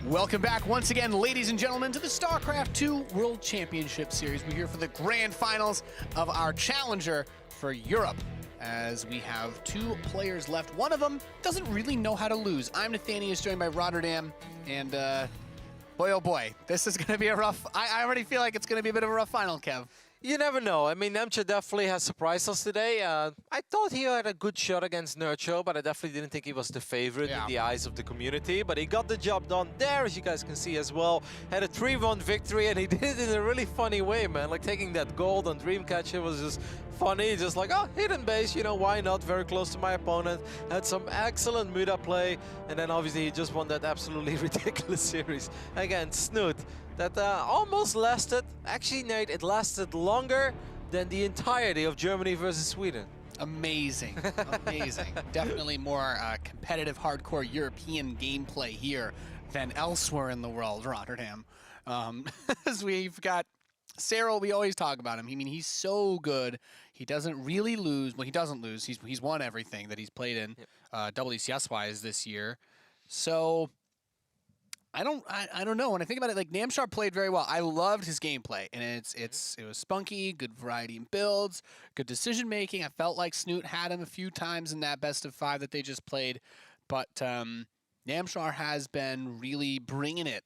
Welcome back once again, ladies and gentlemen, to the StarCraft 2 World Championship Series. We're here for the grand finals of our challenger for Europe, as we have two players left. One of them doesn't really know how to lose. I'm Nathanius, joined by Rotterdam, and boy, oh boy, this is going to be a rough... I already feel like it's going to be a bit of a rough final, Kev. You never know. I mean, Namshar definitely has surprised us today. I thought he had a good shot against Nurcho, but I definitely didn't think he was the favorite in the eyes of the community. But he got the job done there, as you guys can see as well. Had a 3-1 victory, and he did it in a really funny way, man. Like, taking that gold on Dreamcatcher was just funny. Just like, oh, hidden base, you know, why not? Very close to my opponent. Had some excellent Muda play, and then obviously he just won that absolutely ridiculous series against Snoot. That almost lasted. Actually, Nate, it lasted longer than the entirety of Germany versus Sweden. Amazing, amazing. Definitely more competitive, hardcore European gameplay here than elsewhere in the world, Rotterdam. As we've got Serral, we always talk about him. I mean, he's so good. He doesn't really lose. Well, he doesn't lose. He's won everything that he's played in, WCS-wise this year. So... I don't know. When I think about it, like, Namshar played very well. I loved his gameplay, and it was spunky, good variety in builds, good decision making. I felt like Snoot had him a few times in that best of 5 that they just played, but Namshar has been really bringing it.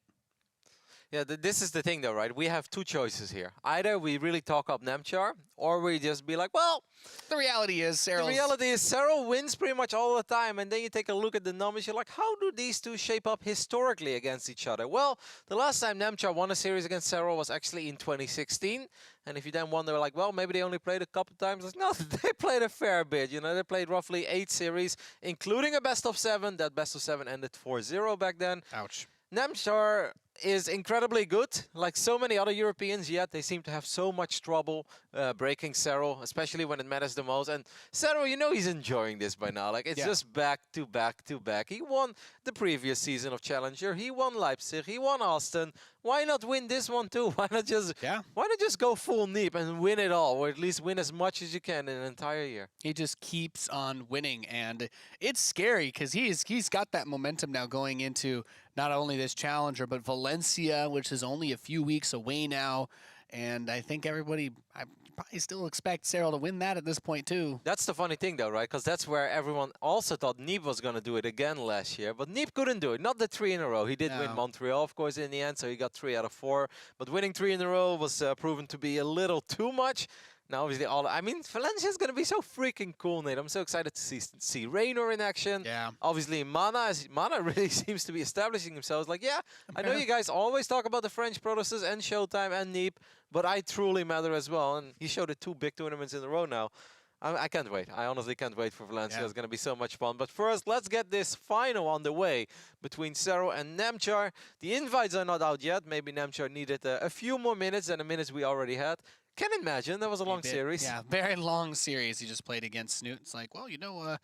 Yeah, this is the thing though, right? We have two choices here. Either we really talk up Namshar, or we just be like, well... The reality is Serral wins pretty much all the time, and then you take a look at the numbers, you're like, how do these two shape up historically against each other? Well, the last time Namshar won a series against Serral was actually in 2016, and if you then wonder, like, well, maybe they only played a couple times, like, no, they played a fair bit, you know, they played roughly 8 series, including a best of 7. That best of 7 ended 4-0 back then. Ouch. Namshar is incredibly good, like so many other Europeans, yet they seem to have so much trouble breaking Serral, especially when it matters the most. And Serral, you know he's enjoying this by now. Like, it's just back to back to back. He won the previous season of Challenger. He won Leipzig. He won Austin. Why not win this one too? Why not just go full Neep and win it all, or at least win as much as you can in an entire year? He just keeps on winning, and it's scary because he's got that momentum now going into not only this Challenger, but Valencia, which is only a few weeks away now. And I think everybody, I probably still expect Serral to win that at this point too. That's the funny thing though, right? Because that's where everyone also thought Neep was going to do it again last year. But Neep couldn't do it. Not the 3 in a row. He did win Montreal, of course, in the end. So he got 3 out of 4. But winning 3 in a row was proven to be a little too much. Now, obviously, Valencia is going to be so freaking cool, Nate. I'm so excited to see Raynor in action. Yeah. Obviously, Mana really seems to be establishing himself. It's like, yeah, I know you guys always talk about the French Protoss and Showtime and Neep, but I truly matter as well. And he showed it 2 big tournaments in a row now. I can't wait. I honestly can't wait for Valencia. It's going to be so much fun. But first, let's get this final on the way between Serral and Namshar. The invites are not out yet. Maybe Namshar needed a few more minutes than the minutes we already had. Can imagine. That was a long series. Yeah, very long series he just played against Snoot. It's like, well, you know,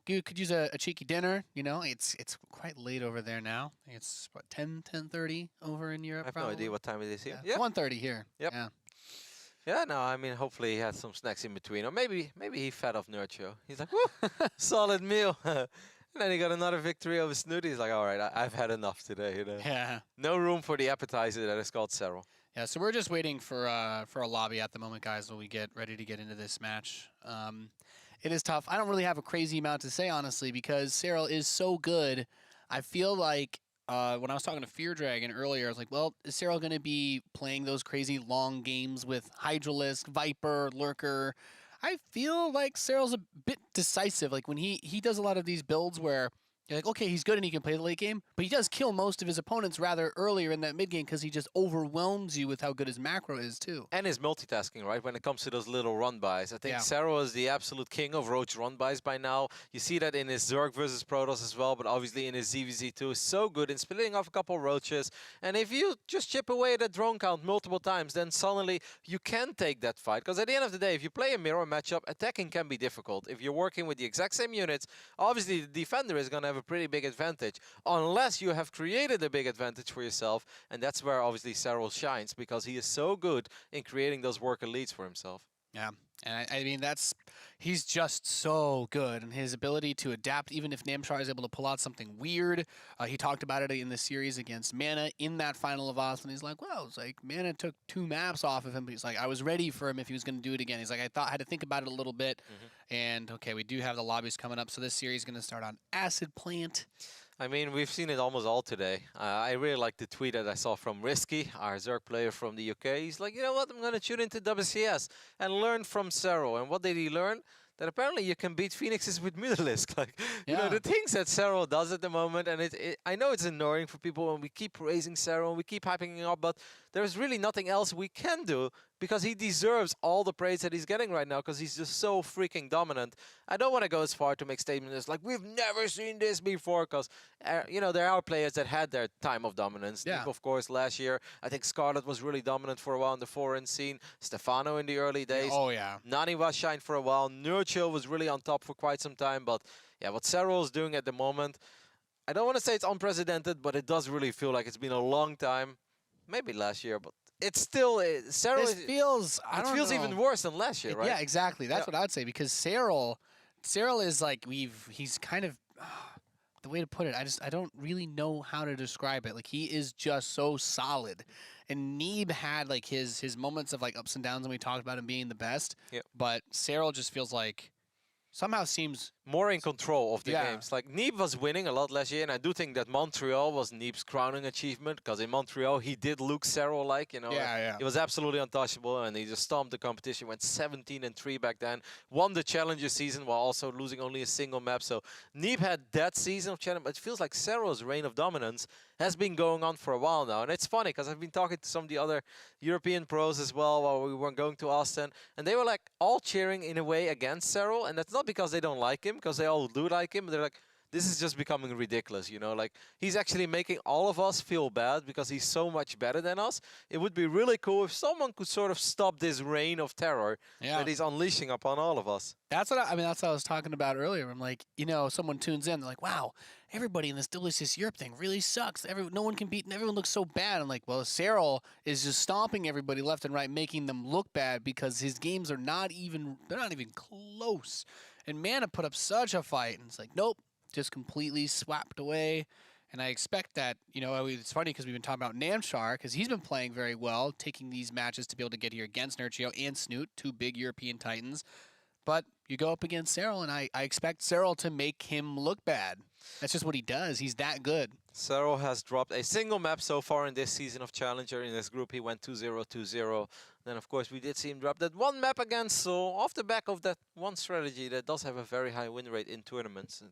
you could use a cheeky dinner. You know, it's quite late over there now. I think it's, what, 10:30 over in Europe? I have no idea what time it is here. Yeah, 1:30 here. Yep. Yeah. Yeah, no, I mean, hopefully he had some snacks in between. Or maybe he fed off Nurcho. He's like, woo, solid meal. And then he got another victory over Snoot. He's like, all right, I've had enough today. You know? Yeah. No room for the appetizer that is called Serral. Yeah, so we're just waiting for a lobby at the moment, guys, while we get ready to get into this match. It is tough. I don't really have a crazy amount to say, honestly, because Serral is so good. I feel like when I was talking to Fear Dragon earlier, I was like, well, is Serral going to be playing those crazy long games with Hydralisk, Viper, Lurker? I feel like Serral's a bit decisive. Like, when he does a lot of these builds where you're like, okay, he's good and he can play the late game, but he does kill most of his opponents rather earlier in that mid game because he just overwhelms you with how good his macro is too. And his multitasking, right? When it comes to those little run-bys. I think Serral is the absolute king of Roach run-bys by now. You see that in his Zerg versus Protoss as well, but obviously in his ZVZ too. So good in splitting off a couple Roaches. And if you just chip away at that drone count multiple times, then suddenly you can take that fight. Because at the end of the day, if you play a mirror matchup, attacking can be difficult. If you're working with the exact same units, obviously the defender is going to have a pretty big advantage, unless you have created a big advantage for yourself, and that's where obviously Serral shines, because he is so good in creating those worker leads for himself. Yeah, and I mean he's just so good, and his ability to adapt, even if Namshar is able to pull out something weird. He talked about it in the series against Mana in that final of Oz, and he's like, well, it's like Mana took 2 maps off of him, but he's like, I was ready for him if he was going to do it again. He's like, I had to think about it a little bit, and okay, we do have the lobbies coming up, so this series is going to start on Acid Plant. I mean, we've seen it almost all today. I really like the tweet that I saw from Risky, our Zerg player from the UK. He's like, you know what, I'm going to tune into WCS and learn from Serral. And what did he learn? That apparently you can beat Phoenixes with Mutalisk. Like, you know, the things that Serral does at the moment, and I know it's annoying for people when we keep praising Serral and we keep hyping him up, but there's really nothing else we can do because he deserves all the praise that he's getting right now because he's just so freaking dominant. I don't want to go as far to make statements like, we've never seen this before, because, you know, there are players that had their time of dominance. Yeah. Nick, of course, last year. I think Scarlet was really dominant for a while in the foreign scene. Stefano in the early days. Oh, yeah. Nani was shined for a while. Nurchill was really on top for quite some time. But, yeah, what Serral is doing at the moment, I don't want to say it's unprecedented, but it does really feel like it's been a long time. Maybe last year, but it's still Serral. It feels even worse than last year, right? Yeah, exactly. That's what I would say, because Serral is like he's kind of the way to put it. I don't really know how to describe it. Like, he is just so solid. And Neeb had like his moments of like ups and downs when we talked about him being the best. Yep. But Serral just feels like somehow seems more in control of the games. Like, Neeb was winning a lot last year, and I do think that Montreal was Neeb's crowning achievement, because in Montreal he did look Serral-like, you know. Yeah. He was absolutely untouchable, and he just stomped the competition, went 17-3 back then, won the Challenger season while also losing only a single map. So Neeb had that season of Challenger, but it feels like Serral's reign of dominance has been going on for a while now. And it's funny, because I've been talking to some of the other European pros as well while we were going to Austin, and they were like all cheering in a way against Serral, and that's not because they don't like him, because they all do like him. They're like, this is just becoming ridiculous, you know? Like, he's actually making all of us feel bad because he's so much better than us. It would be really cool if someone could sort of stop this reign of terror that he's unleashing upon all of us. That's what that's what I was talking about earlier. I'm like, you know, someone tunes in, they're like, wow, everybody in this WCS Europe thing really sucks. No one can beat, and everyone looks so bad. I'm like, well, Serral is just stomping everybody left and right, making them look bad because his games are not even close. And Mana put up such a fight, and it's like, nope, just completely swapped away. And I expect that, you know, it's funny because we've been talking about Namshar, because he's been playing very well, taking these matches to be able to get here against Nurchio and Snoot, 2 big European Titans. But you go up against Serral, and I expect Serral to make him look bad. That's just what he does. He's that good. Serral has dropped a single map so far in this season of Challenger. In this group, he went 2-0, 2-0. Then, of course, we did see him drop that one map against Seoul off the back of that one strategy that does have a very high win rate in tournaments.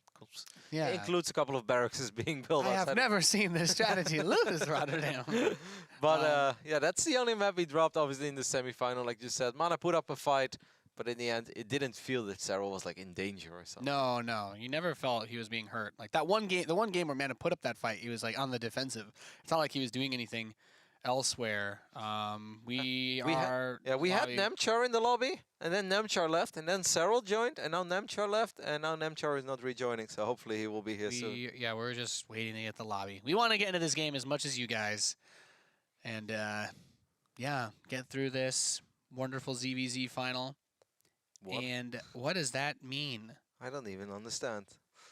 It includes a couple of barracks being built. I have never seen this strategy lose, Rotterdam. But, yeah, that's the only map he dropped, obviously, in the semifinal. Like you said, Mana put up a fight. But in the end, it didn't feel that Serral was like in danger or something. No, you never felt he was being hurt. Like that one game, the one game where Mana put up that fight, he was like on the defensive. It's not like he was doing anything elsewhere. We had Namchar in the lobby, and then Namchar left, and then Serral joined, and now Namchar left, and now Namchar is not rejoining. So hopefully he will be here soon. Yeah, we're just waiting to get the lobby. We want to get into this game as much as you guys, and yeah, get through this wonderful ZVZ final. What? And what does that mean? I don't even understand.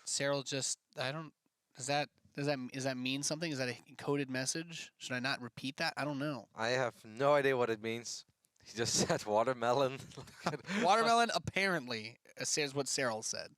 Serral just, does that mean something? Is that a coded message? Should I not repeat that? I don't know. I have no idea what it means. He just said watermelon. Watermelon apparently says what Serral said.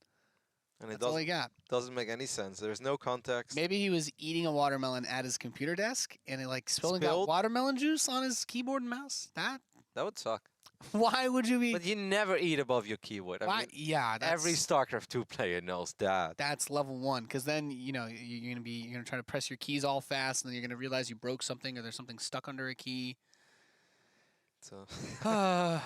And that's all he got. Doesn't make any sense. There's no context. Maybe he was eating a watermelon at his computer desk and he like spilled watermelon juice on his keyboard and mouse. That would suck. Why would you be? But you never eat above your keyboard. I mean, yeah, every StarCraft 2 player knows that. That's level 1, because then you're gonna try to press your keys all fast, and then you're gonna realize you broke something or there's something stuck under a key. So I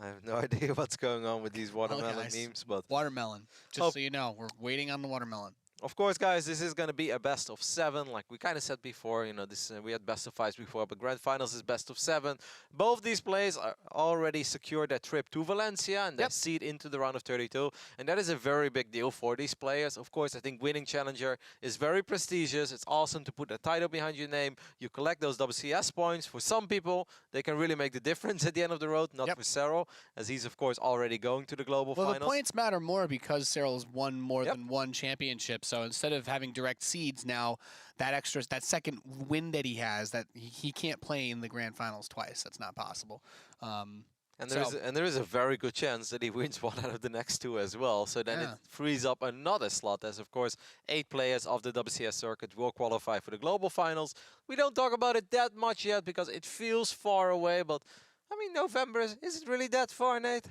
have no idea what's going on with these watermelon memes, but watermelon. Just so you know, we're waiting on the watermelon. Of course, guys, this is going to be a best of 7, like we kind of said before. You know, this we had best of 5s before, but grand finals is best of 7. Both these players are already secured their trip to Valencia and their seed into the round of 32, and that is a very big deal for these players. Of course, I think winning Challenger is very prestigious. It's awesome to put a title behind your name. You collect those WCS points. For some people, they can really make the difference at the end of the road. Not for Serral, as he's of course already going to the global finals. Well, the points matter more because Serral's won more than one championship. So instead of having direct seeds now, that second win that he has, that he can't play in the grand finals twice. That's not possible. And there is a very good chance that he wins one out of the next 2 as well. So then it frees up another slot, as of course 8 players of the WCS circuit will qualify for the global finals. We don't talk about it that much yet because it feels far away, but I mean, November, is it really that far, Nate?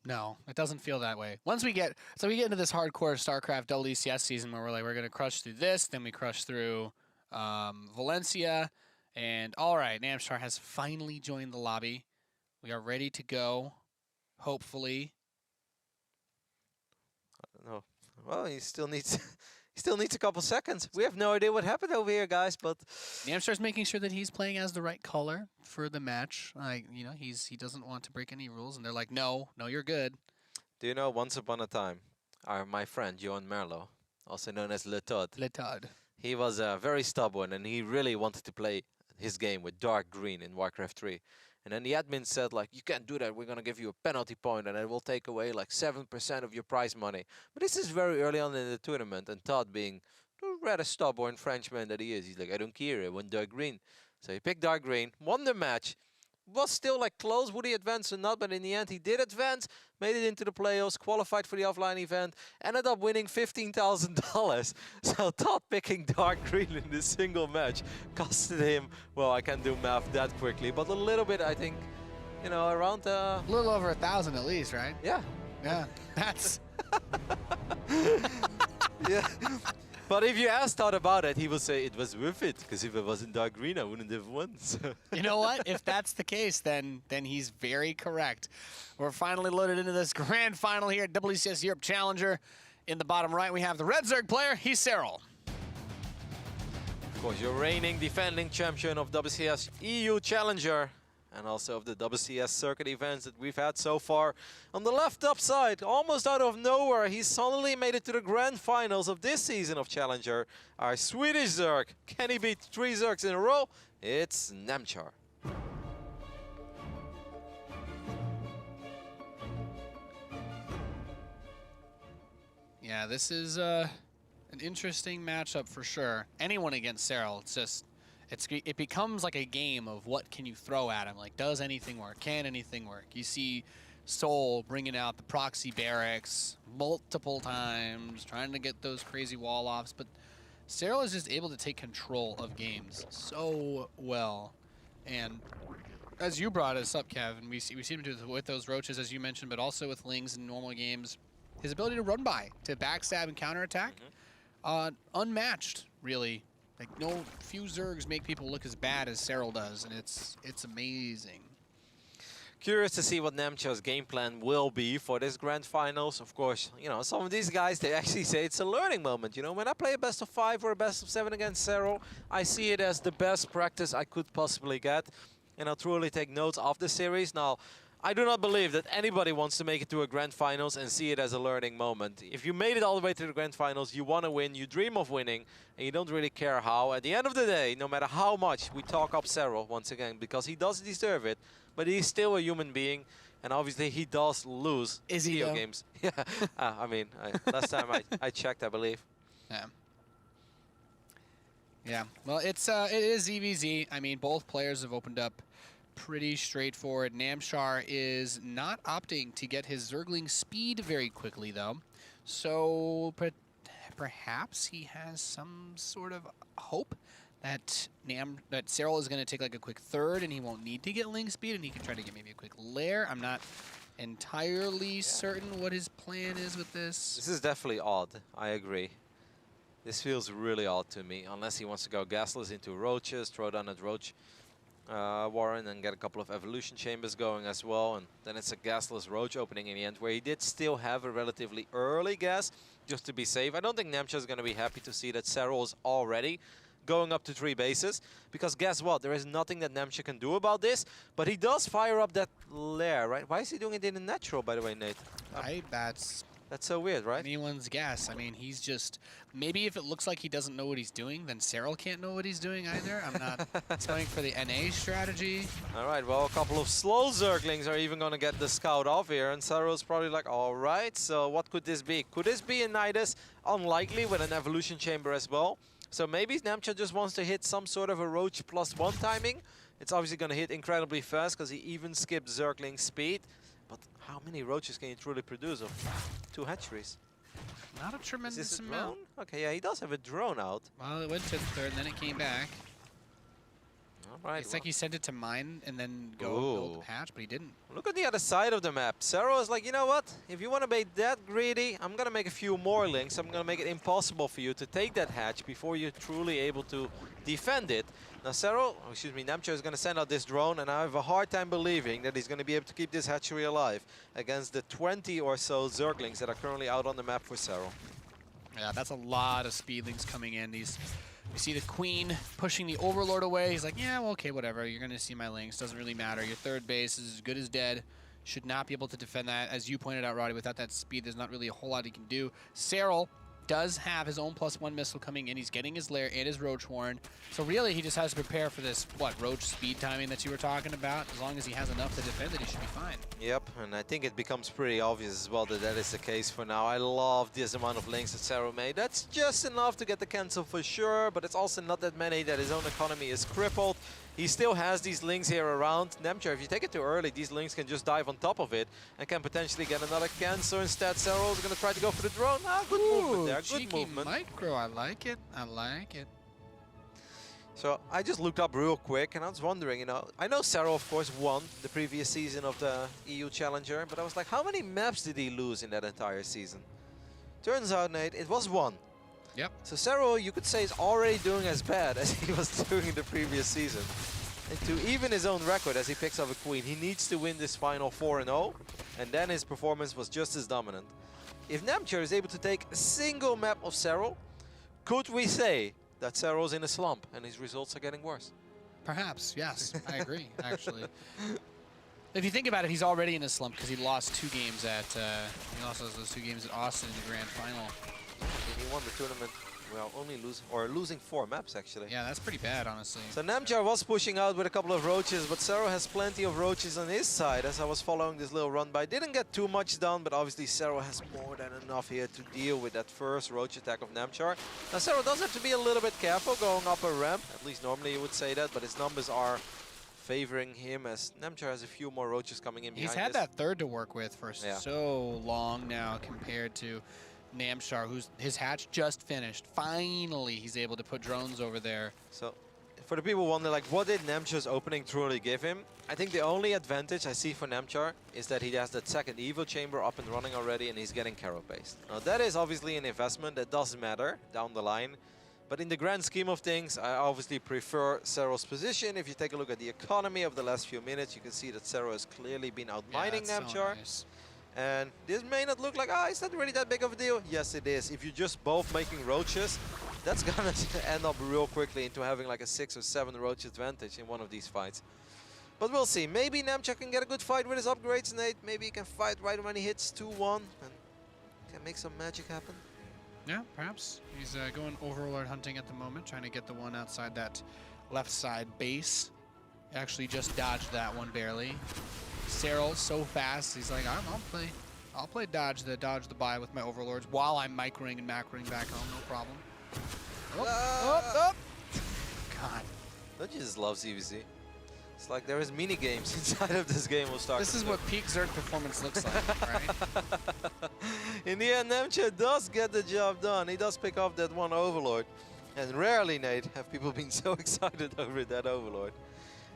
No, it doesn't feel that way. Once we get into this hardcore StarCraft WCS season where we're going to crush through this, then we crush through Valencia, and all right, Namshar has finally joined the lobby. We are ready to go, hopefully. No, well, he still needs a couple seconds. We have no idea what happened over here, guys, but Namshar's making sure that he's playing as the right color for the match. You know, he doesn't want to break any rules, and they're like, no, you're good. Do you know, once upon a time, my friend Johan Merlo, also known as Le Todd, he was very stubborn, and he really wanted to play his game with dark green in Warcraft 3. And then the admin said, like, you can't do that. We're going to give you a penalty point, and it will take away, like, 7% of your prize money. But this is very early on in the tournament, and Todd, being the rather stubborn Frenchman that he is, he's like, I don't care, I want dark green. So he picked dark green, won the match. Was still, like, close, would he advance or not? But in the end, he did advance, made it into the playoffs, qualified for the offline event, ended up winning $15,000. So Todd picking dark green in this single match costed him, well, I can't do math that quickly, but a little bit, I think, you know, around a little over 1,000 at least, right? Yeah. That's yeah. But if you ask Todd about it, he will say it was worth it, because if it wasn't dark green, I wouldn't have won. So. You know what? If that's the case, then he's very correct. We're finally loaded into this grand final here at WCS Europe Challenger. In the bottom right, we have the Red Zerg player. He's Serral. Of course, your reigning defending champion of WCS EU Challenger, and also of the WCS circuit events that we've had so far. On the left up side, almost out of nowhere, he suddenly made it to the grand finals of this season of Challenger. Our Swedish Zerg. Can he beat 3 Zergs in a row? It's Namshar. Yeah, this is an interesting matchup for sure. Anyone against Serral, it becomes like a game of what can you throw at him. Like, does anything work? Can anything work? You see Soul bringing out the proxy barracks multiple times, trying to get those crazy wall offs, but Serral is just able to take control of games so well. And as you brought us up, Kev, we see him do it with those roaches, as you mentioned, but also with Lings in normal games. His ability to run by, to backstab and counterattack, unmatched, really. Like, few Zergs make people look as bad as Serral does, and it's amazing. Curious to see what Namshar's game plan will be for this grand finals. Of course, you know, some of these guys, they actually say it's a learning moment. You know, when I play a best of 5 or a best of 7 against Serral, I see it as the best practice I could possibly get, and I'll truly take notes of the series. Now, I do not believe that anybody wants to make it to a grand finals and see it as a learning moment. If you made it all the way to the grand finals, you want to win, you dream of winning, and you don't really care how. At the end of the day, no matter how much we talk up Serral once again, because he does deserve it, but he's still a human being, and obviously he does lose video games. Yeah, I mean, last time I checked, I believe. Yeah. Yeah, well, it is EVZ. I mean, both players have opened up pretty straightforward. Namshar is not opting to get his Zergling speed very quickly, though. So perhaps he has some sort of hope that Serral is going to take like a quick third and he won't need to get Ling speed and he can try to get maybe a quick lair. I'm not entirely certain what his plan is with this. This is definitely odd. I agree. This feels really odd to me, unless he wants to go gasless into roaches, throw down at roach Warren and get a couple of evolution chambers going as well, and then it's a gasless roach opening in the end, where he did still have a relatively early gas, just to be safe. I don't think Namshar is going to be happy to see that Serral is already going up to 3 bases, because guess what? There is nothing that Namshar can do about this, but he does fire up that lair, right? Why is he doing it in a natural, by the way, Nate? That's so weird, right? anyone's guess. I mean, he's just, maybe if it looks like he doesn't know what he's doing, then Serral can't know what he's doing either. I'm not going for the NA strategy. All right, well, a couple of slow Zerglings are even going to get the scout off here, and Serral's probably like, all right, so what could this be? Could this be a Nidus? Unlikely, with an evolution chamber as well. So maybe Namshar just wants to hit some sort of a Roach +1 timing. It's obviously going to hit incredibly fast because he even skipped Zergling speed. But how many Roaches can you truly produce of 2 hatcheries? Not a tremendous amount. Drone? Okay, yeah, he does have a drone out. Well, it went to the 3rd, and then it came back. All right, It's like he sent it to mine and then go build the hatch, but he didn't. Look at the other side of the map. Serral is like, you know what? If you want to be that greedy, I'm going to make a few more links. I'm going to make it impossible for you to take that hatch before you're truly able to defend it. Now Namshar is going to send out this drone, and I have a hard time believing that he's going to be able to keep this hatchery alive against the 20 or so Zerglings that are currently out on the map for Serral. Yeah, that's a lot of speedlings coming in. You see the Queen pushing the Overlord away. He's like, yeah, well, okay, whatever. You're going to see my links. Doesn't really matter. Your 3rd base is as good as dead. Should not be able to defend that. As you pointed out, Roddy, without that speed, there's not really a whole lot he can do. Serral does have his own +1 missile coming in. He's getting his lair and his Roach Horn. So really, he just has to prepare for this, Roach speed timing that you were talking about. As long as he has enough to defend it, he should be fine. Yep, and I think it becomes pretty obvious as well that that is the case for now. I love this amount of links that Serral made. That's just enough to get the cancel for sure, but it's also not that many that his own economy is crippled. He still has these links here around. Namshar, if you take it too early, these links can just dive on top of it and can potentially get another cancel. Instead, Serral is going to try to go for the drone. Good movement there, good movement. Micro, I like it, I like it. So I just looked up real quick, and I was wondering, I know Serral, of course, won the previous season of the EU Challenger, but I was like, how many maps did he lose in that entire season? Turns out, Nate, it was 1. Yep. So Serral, you could say, is already doing as bad as he was doing in the previous season. And to even his own record as he picks up a Queen, he needs to win this final 4-0, and then his performance was just as dominant. If Namshar is able to take a single map of Serral, could we say that Serral's in a slump and his results are getting worse? Perhaps, yes. I agree, actually. If you think about it, he's already in a slump because he lost 2 games at, he also has those 2 games at Austin in the grand final. He won the tournament, well, losing 4 maps, actually. Yeah, that's pretty bad, honestly. So Namshar was pushing out with a couple of Roaches, but Serral has plenty of Roaches on his side as I was following this little run by. Didn't get too much done, but obviously Serral has more than enough here to deal with that first Roach attack of Namshar. Now Serral does have to be a little bit careful going up a ramp, at least normally you would say that, but his numbers are favoring him as Namshar has a few more Roaches coming in behind. He's had that 3rd to work with for so long now compared to Namshar, his hatch just finished. Finally, he's able to put drones over there. So, for the people wondering, like, what did Namshar's opening truly give him? I think the only advantage I see for Namshar is that he has that 2nd Evo chamber up and running already, and he's getting Carol-based. Now, that is obviously an investment that does matter down the line. But in the grand scheme of things, I obviously prefer Serral's position. If you take a look at the economy of the last few minutes, you can see that Serral has clearly been outmining Namshar. So nice. And this may not look like, it's not really that big of a deal. Yes, it is. If you're just both making Roaches, that's gonna end up real quickly into having like a 6 or 7 Roach advantage in one of these fights. But we'll see. Maybe Namshar can get a good fight with his upgrades, Nate. Maybe he can fight right when he hits 2-1 and can make some magic happen. Yeah, perhaps. He's going Overlord hunting at the moment, trying to get the one outside that left side base. Actually just dodged that one barely. Serral so fast, he's like, I'll play dodge the buy with my Overlords while I'm microing and macroing back home, no problem. God. Don't you just love CVC? It's like there is mini games inside of this game. We'll start. This is what peak Zerg performance looks like, right? In the end, Namshar does get the job done. He does pick up that one Overlord. And rarely, Nate, have people been so excited over that Overlord.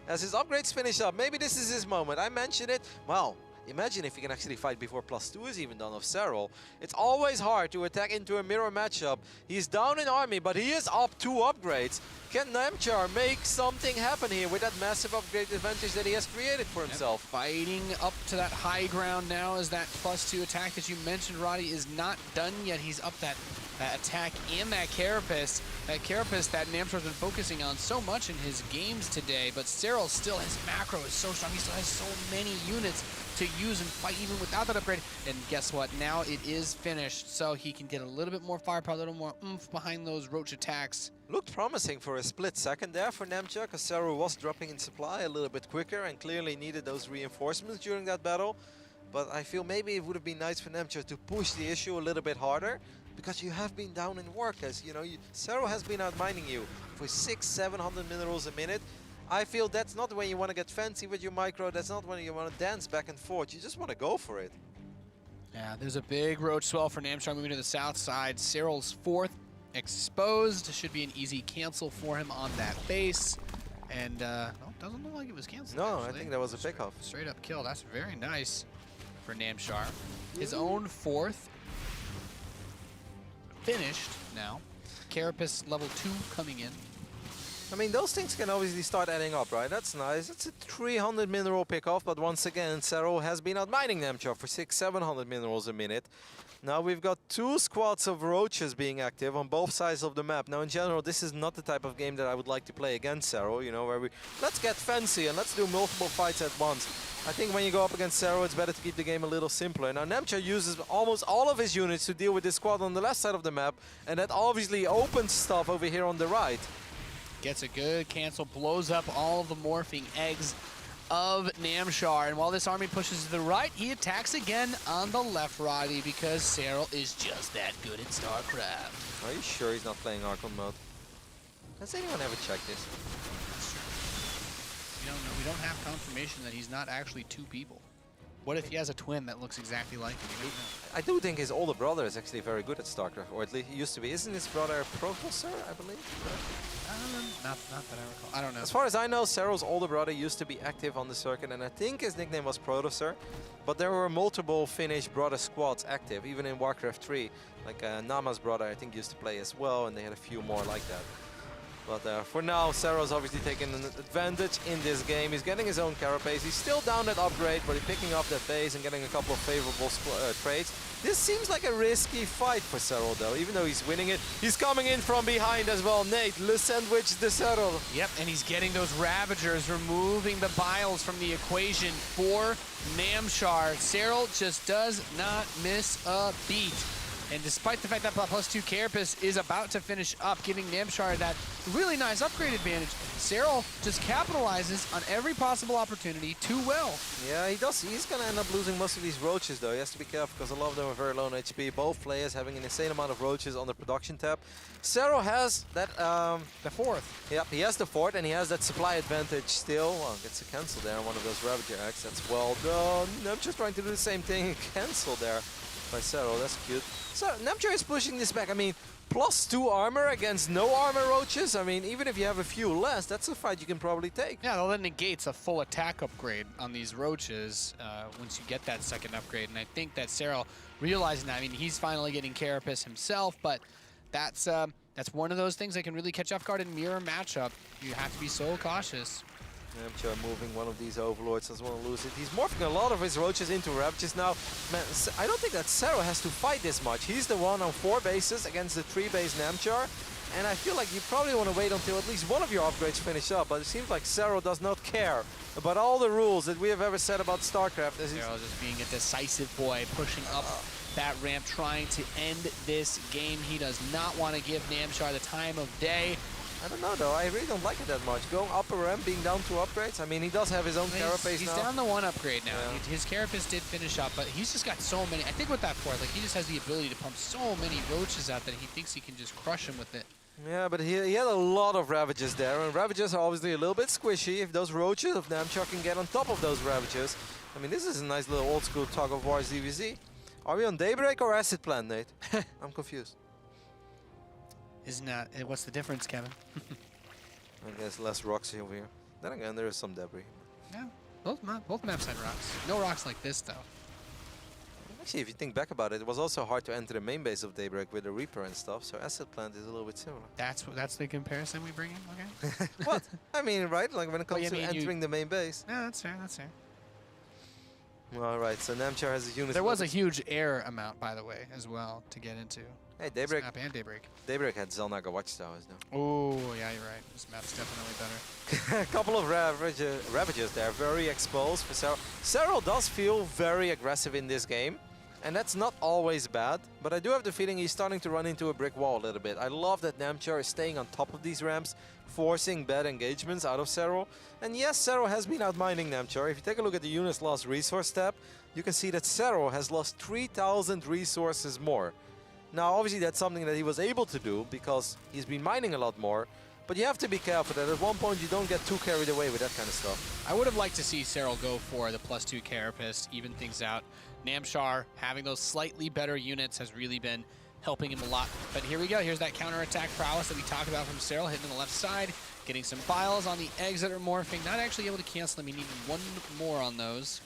As his upgrades finish up, maybe this is his moment. I mentioned it. Well, Imagine if he can actually fight before +2 is even done of Serral. It's always hard to attack into a mirror matchup. He's down in army, but he is up 2 upgrades. Can Namchar make something happen here with that massive upgrade advantage that he has created for himself? Fighting up to that high ground now as that +2 attack that you mentioned, Roddy, is not done yet. He's up that attack and that Carapace. That Carapace that Namshar's been focusing on so much in his games today, but Serral still, his macro is so strong. He still has so many units to use and fight even without that upgrade. And guess what? Now it is finished, so he can get a little bit more firepower, a little more oomph behind those roach attacks. Looked promising for a split second there for Namchar, because Serral was dropping in supply a little bit quicker and clearly needed those reinforcements during that battle. But I feel maybe it would have been nice for Namchar to push the issue a little bit harder, because you have been down in work, as you know, Serral has been outmining you for 600-700 minerals a minute. I feel that's not when you want to get fancy with your micro, that's not when you want to dance back and forth, you just want to go for it. Yeah, there's a big roach swell for Namchar moving to the south side. Serral's 4th exposed. Should be an easy cancel for him on that base. And, no, doesn't look like it was canceled. No, actually. I think that was a pickoff. Straight up kill. That's very nice for Namchar. His own 4th. Finished now. Carapace level 2 coming in. I mean, those things can obviously start adding up, right? That's nice. It's a 300 mineral pickoff, but once again, Serral has been outmining Namchar for 600-700 minerals a minute. Now we've got 2 squads of roaches being active on both sides of the map. Now in general, this is not the type of game that I would like to play against Serral, you know, where let's get fancy and let's do multiple fights at once. I think when you go up against Serral, it's better to keep the game a little simpler. Now Namchar uses almost all of his units to deal with this squad on the left side of the map, and that obviously opens stuff over here on the right. Gets a good cancel, blows up all of the morphing eggs of Namchar. And while this army pushes to the right, he attacks again on the left, Roddy, because Serral is just that good at StarCraft. Are you sure he's not playing Archon mode? Has anyone ever checked this? We don't know. We don't have confirmation that he's not actually 2 people. What if he has a twin that looks exactly like him? We don't know. I do think his older brother is actually very good at StarCraft, or at least he used to be. Isn't his brother Professor, I believe? Not that I recall. I don't know. As far as I know, Serral's older brother used to be active on the circuit, and I think his nickname was Protosir. But there were multiple Finnish brother squads active, even in Warcraft 3. Like Nama's brother, I think, used to play as well, and they had a few more like that. But for now, Serral's obviously taking an advantage in this game. He's getting his own Carapace. He's still down that upgrade, but he's picking up that base and getting a couple of favorable trades. This seems like a risky fight for Serral, though, even though he's winning it. He's coming in from behind as well. Nate, le sandwich de Serral. Yep, and he's getting those Ravagers, removing the Biles from the equation for Namchar. Serral just does not miss a beat. And despite the fact that +2 Carapace is about to finish up, giving Namchar that really nice upgrade advantage, Serral just capitalizes on every possible opportunity too well. Yeah, he does. He's going to end up losing most of these roaches, though. He has to be careful because a lot of them are very low on HP. Both players having an insane amount of roaches on the production tab. Serral has that... the 4th. Yep, he has the 4th, and he has that supply advantage still. Well, gets a cancel there on one of those Ravager eggs. That's well done. Namchar's trying to do the same thing. Cancel there by Serral. That's cute. So Namchar is pushing this back. I mean, +2 armor against no armor roaches. I mean, even if you have a few less, that's a fight you can probably take. Yeah, well, that negates a full attack upgrade on these roaches once you get that 2nd upgrade. And I think that Serral realizing that, I mean, he's finally getting Carapace himself, but that's one of those things that can really catch off guard in mirror matchup. You have to be so cautious. Namchar moving one of these overlords, doesn't want to lose it. He's morphing a lot of his roaches into Ravages now. Man, I don't think that Serral has to fight this much. He's the one on 4 bases against the 3-base Namchar. And I feel like you probably want to wait until at least one of your upgrades finish up. But it seems like Serral does not care about all the rules that we have ever said about StarCraft. Serral just being a decisive boy, pushing up that ramp, trying to end this game. He does not want to give Namchar the time of day. I don't know, though. I really don't like it that much. Going up a ramp, being down 2 upgrades. I mean, he does have his own Carapace now. He's down to 1 upgrade now. Yeah. His Carapace did finish up, but he's just got so many. I think with that 4th, like, he just has the ability to pump so many roaches out that he thinks he can just crush him with it. Yeah, but he had a lot of Ravages there, and Ravages are obviously a little bit squishy. If those roaches of Namchar can get on top of those Ravages, I mean, this is a nice little old-school tug of war ZVZ. Are we on Daybreak or Acid Plan, Nate? I'm confused. Isn't that... What's the difference, Kevin? I guess less rocks over here. Then again, there is some debris. Yeah. Both maps had rocks. No rocks like this, though. Actually, if you think back about it, it was also hard to enter the main base of Daybreak with the Reaper and stuff, so Asset Plant is a little bit similar. That's the comparison we bring in? Okay. What? I mean, right? Like when it comes Well, to entering the main base. Yeah, that's fair, that's fair. All right, so Namshar has a unit. There was a huge air amount, by the way, as well, to get into. Hey, Daybreak. This map and Daybreak. Daybreak had Zelnaga Watchtowers now. Oh, yeah, you're right. This map's definitely better. A couple of Ravages there, very exposed for Serral. Serral does feel very aggressive in this game, and that's not always bad, but I do have the feeling he's starting to run into a brick wall a little bit. I love that Namshar is staying on top of these ramps, forcing bad engagements out of Serral. And yes, Serral has been outmining Namshar. If you take a look at the unit's lost resource tab, you can see that Serral has lost 3,000 resources more. Now, obviously, that's something that he was able to do because he's been mining a lot more. But you have to be careful that at one point you don't get too carried away with that kind of stuff. I would have liked to see Serral go for the +2 Carapace, even things out. Namshar having those slightly better units has really been helping him a lot. But here we go. Here's that counterattack prowess that we talked about from Serral, hitting on the left side, getting some files on the eggs that are morphing. Not actually able to cancel them. He needed one more on those.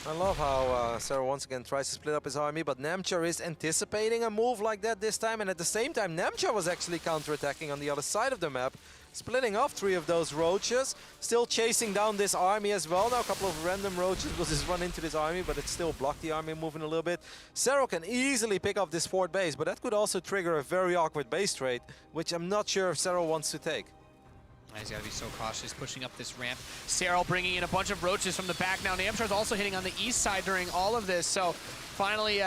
I love how Serral once again tries to split up his army, but Namshar is anticipating a move like that this time, and at the same time Namshar was actually counterattacking on the other side of the map, splitting off 3 of those roaches, still chasing down this army as well. Now a couple of random roaches will just run into this army, but it still blocked the army moving a little bit. Serral can easily pick up this 4th base, but that could also trigger a very awkward base trade, which I'm not sure if Serral wants to take. He's got to be so cautious pushing up this ramp. Serral bringing in a bunch of roaches from the back now. Namshar's also hitting on the east side during all of this. So finally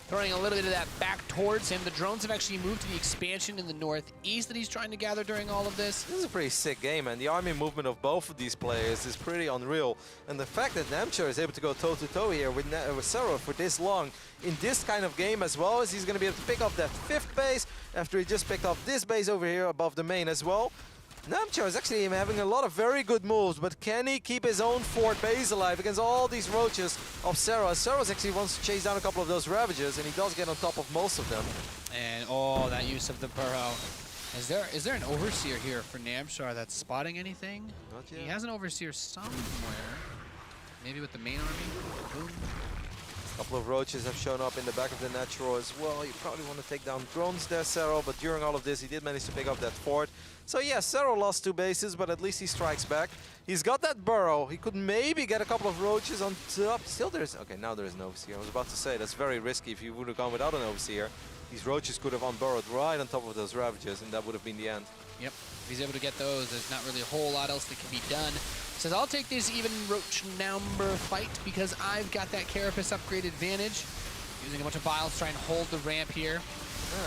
throwing a little bit of that back towards him. The drones have actually moved to the expansion in the northeast that he's trying to gather during all of this. This is a pretty sick game, and the army movement of both of these players is pretty unreal. And the fact that Namshar is able to go toe-to-toe here with Serral for this long in this kind of game, as well as he's going to be able to pick up that 5th base after he just picked up this base over here above the main as well. Namshar is actually having a lot of very good moves, but can he keep his own 4th base alive against all these roaches of Serral? Serral actually wants to chase down a couple of those Ravagers, and he does get on top of most of them. And oh, that use of the burrow. Is there an Overseer here for Namshar that's spotting anything? Not yet. He has an Overseer somewhere. Maybe with the main army? Boom. A couple of roaches have shown up in the back of the natural as well. You probably want to take down drones there, Serral, but during all of this, he did manage to pick up that fort. So yeah, Serral lost 2 bases, but at least he strikes back. He's got that burrow. He could maybe get a couple of roaches on top. Still there's... Okay, now there is an Overseer. I was about to say, that's very risky if you would have gone without an Overseer. These roaches could have unburrowed right on top of those Ravagers, and that would have been the end. Yep, if he's able to get those, there's not really a whole lot else that can be done. Says, I'll take this even roach number fight because I've got that Carapace upgrade advantage. Using a bunch of vials to try and hold the ramp here.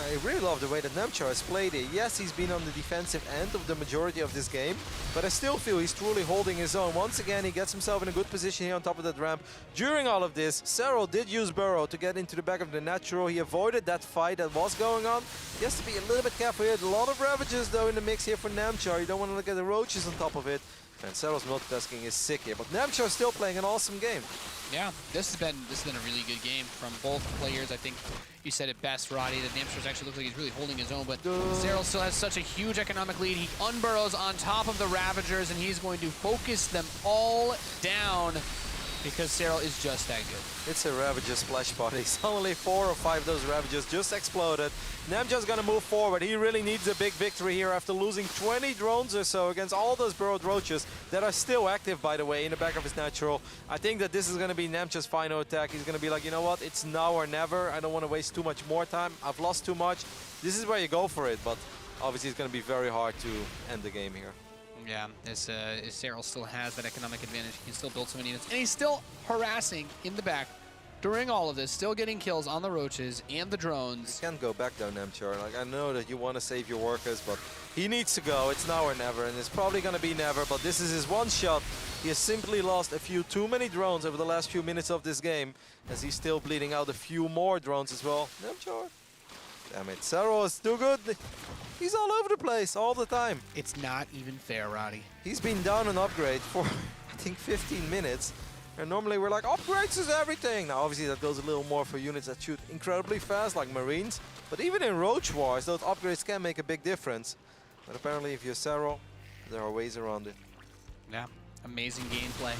I really love the way that Namshar has played it. Yes, he's been on the defensive end of the majority of this game, but I still feel he's truly holding his own. Once again, he gets himself in a good position here on top of that ramp. During all of this, Serral did use Burrow to get into the back of the natural. He avoided that fight that was going on. He has to be a little bit careful here. A lot of Ravagers, though, in the mix here for Namshar. You don't want to look at the roaches on top of it. And Serral's multitasking is sick here, but Namshar is still playing an awesome game. Yeah, this has been a really good game from both players. I think you said it best, Roddy, that Namshar's actually looks like he's really holding his own, but Serral still has such a huge economic lead. He unburrows on top of the Ravagers, and he's going to focus them all down because Serral is just that good. It's a Ravager splash party. Suddenly 4 or 5 of those Ravagers just exploded. Namjar's gonna move forward. He really needs a big victory here after losing 20 drones or so against all those burrowed roaches that are still active, by the way, in the back of his natural. I think that this is gonna be Namjar's final attack. He's gonna be like, you know what, it's now or never. I don't want to waste too much more time. I've lost too much. This is where you go for it, but obviously it's gonna be very hard to end the game here. Yeah, as Serral still has that economic advantage. He can still build so many units. And he's still harassing in the back during all of this, still getting kills on the roaches and the drones. You can't go back though, Namshar. Like, I know that you want to save your workers, but he needs to go. It's now or never, and it's probably going to be never, but this is his one shot. He has simply lost a few too many drones over the last few minutes of this game, as he's still bleeding out a few more drones as well. Namshar. Damn it, Serral is too good. He's all over the place all the time. It's not even fair, Roddy. He's been down an upgrade for, I think, 15 minutes. And normally we're like, upgrades is everything. Now, obviously, that goes a little more for units that shoot incredibly fast, like Marines. But even in Roach Wars, those upgrades can make a big difference. But apparently, if you're Serral, there are ways around it. Yeah, amazing gameplay.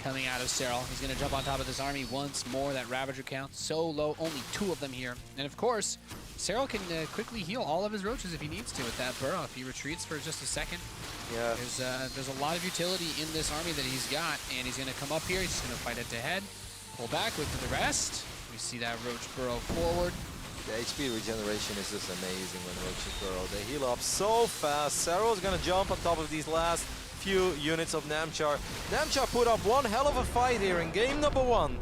coming out of Serral. He's going to jump on top of this army once more. That Ravager count so low, only 2 of them here. And of course, Serral can quickly heal all of his roaches if he needs to with that burrow. If he retreats for just a second, Yeah. there's a lot of utility in this army that he's got, and he's going to come up here. He's just going to fight head-to-head, pull back, wait for the rest. We see that roach burrow forward. The HP regeneration is just amazing when roaches burrow. They heal up so fast. Serral's gonna jump on top of these last few units of Namshar. Namshar put up one hell of a fight here in game number 1.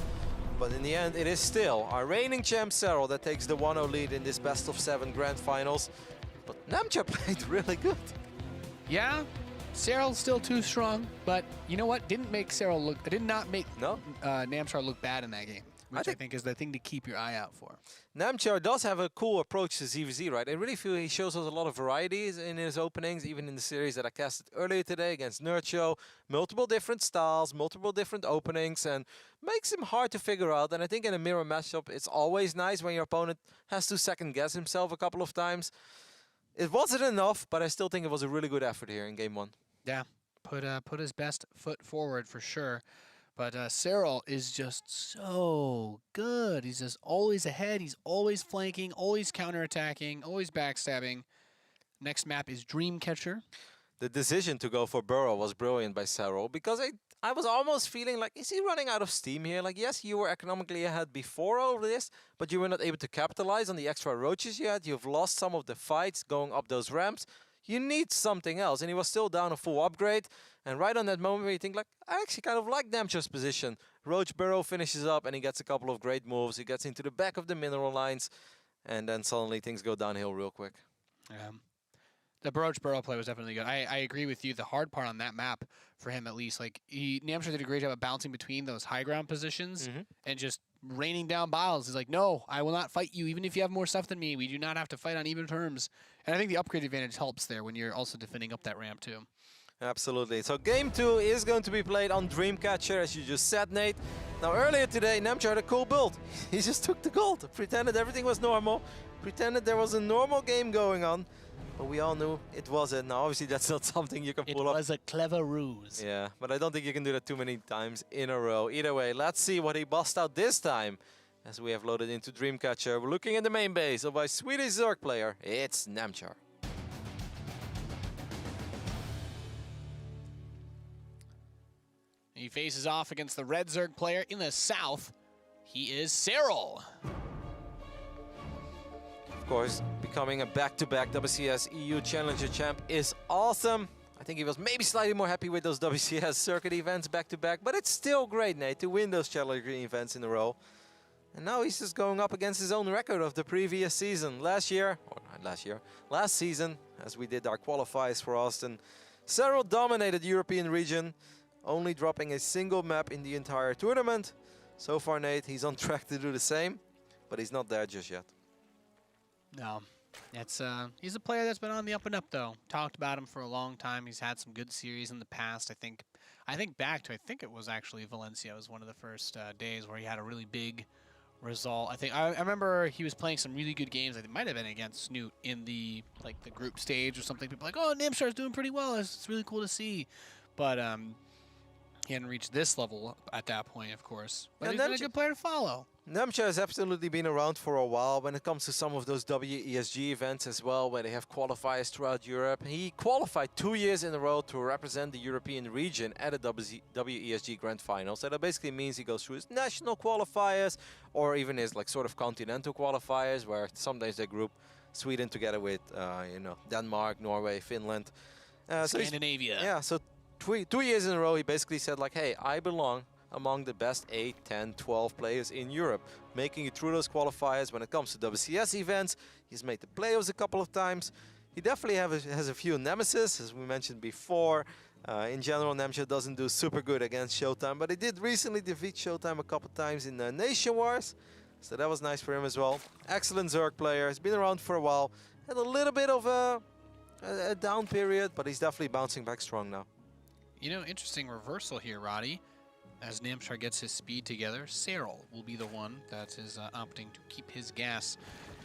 But in the end, it is still our reigning champ Serral that takes the 1-0 lead in this best of 7 grand finals. But Namshar played really good. Yeah, Serral's still too strong, but you know what? Did not make Namshar look bad in that game, which I think is the thing to keep your eye out for. Namshar does have a cool approach to ZVZ, right? I really feel he shows us a lot of varieties in his openings, even in the series that I casted earlier today against Nurcho. Multiple different styles, multiple different openings, and makes him hard to figure out. And I think in a mirror matchup, it's always nice when your opponent has to second-guess himself a couple of times. It wasn't enough, but I still think it was a really good effort here in game 1. Yeah, put his best foot forward for sure. But Serral is just so good. He's just always ahead. He's always flanking, always counterattacking, always backstabbing. Next map is Dreamcatcher. The decision to go for Burrow was brilliant by Serral, because I was almost feeling like, is he running out of steam here? Like, yes, you were economically ahead before all of this, but you were not able to capitalize on the extra roaches you had. You've lost some of the fights going up those ramps. You need something else. And he was still down a full upgrade. And right on that moment where you think, like, I actually kind of like Namshar's position. Roach Burrow finishes up and he gets a couple of great moves. He gets into the back of the mineral lines. And then suddenly things go downhill real quick. Yeah. The Roach Burrow play was definitely good. I agree with you. The hard part on that map, for him at least, like, Namshar did a great job of bouncing between those high ground positions and just raining down Biles. He's like, no, I will not fight you, even if you have more stuff than me. We do not have to fight on even terms. And I think the upgrade advantage helps there when you're also defending up that ramp, too. Absolutely. So game 2 is going to be played on Dreamcatcher, as you just said, Nate. Now, earlier today, Namshar had a cool build. He just took the gold, pretended everything was normal, pretended there was a normal game going on. But we all knew it wasn't. Now, obviously, that's not something you can pull off. It was a clever ruse. Yeah, but I don't think you can do that too many times in a row. Either way, let's see what he busts out this time, as we have loaded into Dreamcatcher. We're looking at the main base of our Swedish Zerg player. It's Namshar. He faces off against the red Zerg player in the south. He is Serral. Of course, becoming a back-to-back WCS EU Challenger champ is awesome. I think he was maybe slightly more happy with those WCS circuit events back-to-back, but it's still great, Nate, to win those Challenger events in a row. And now he's just going up against his own record of the previous season. Last season, as we did our qualifiers for Austin, Serral dominated the European region, only dropping a single map in the entire tournament. So far, Nate, he's on track to do the same, but he's not there just yet. No, he's a player that's been on the up and up, though. Talked about him for a long time. He's had some good series in the past. I think it was actually Valencia was one of the first days where he had a really big result. I remember he was playing some really good games. I think it might have been against Snoot in the group stage or something. People were like, oh, Namshar's doing pretty well. It's really cool to see, but he hadn't reached this level at that point, of course. But he's been a good player to follow. Namshar has absolutely been around for a while when it comes to some of those WESG events as well, where they have qualifiers throughout Europe. He qualified 2 years in a row to represent the European region at a WESG Grand Final. So that basically means he goes through his national qualifiers or even his sort of continental qualifiers, where sometimes they group Sweden together with Denmark, Norway, Finland. Scandinavia. So 2 years in a row, he basically said hey, I belong among the best 8, 10, 12 players in Europe, making it through those qualifiers. When it comes to WCS events, he's made the playoffs a couple of times. He definitely has a few nemesis, as we mentioned before. In general, Namshar doesn't do super good against Showtime, but he did recently defeat Showtime a couple of times in the Nation Wars, so that was nice for him as well. Excellent Zerg player, he's been around for a while. Had a little bit of a down period, but he's definitely bouncing back strong now. Interesting reversal here, Roddy. As Namshar gets his speed together, Serral will be the one that is opting to keep his gas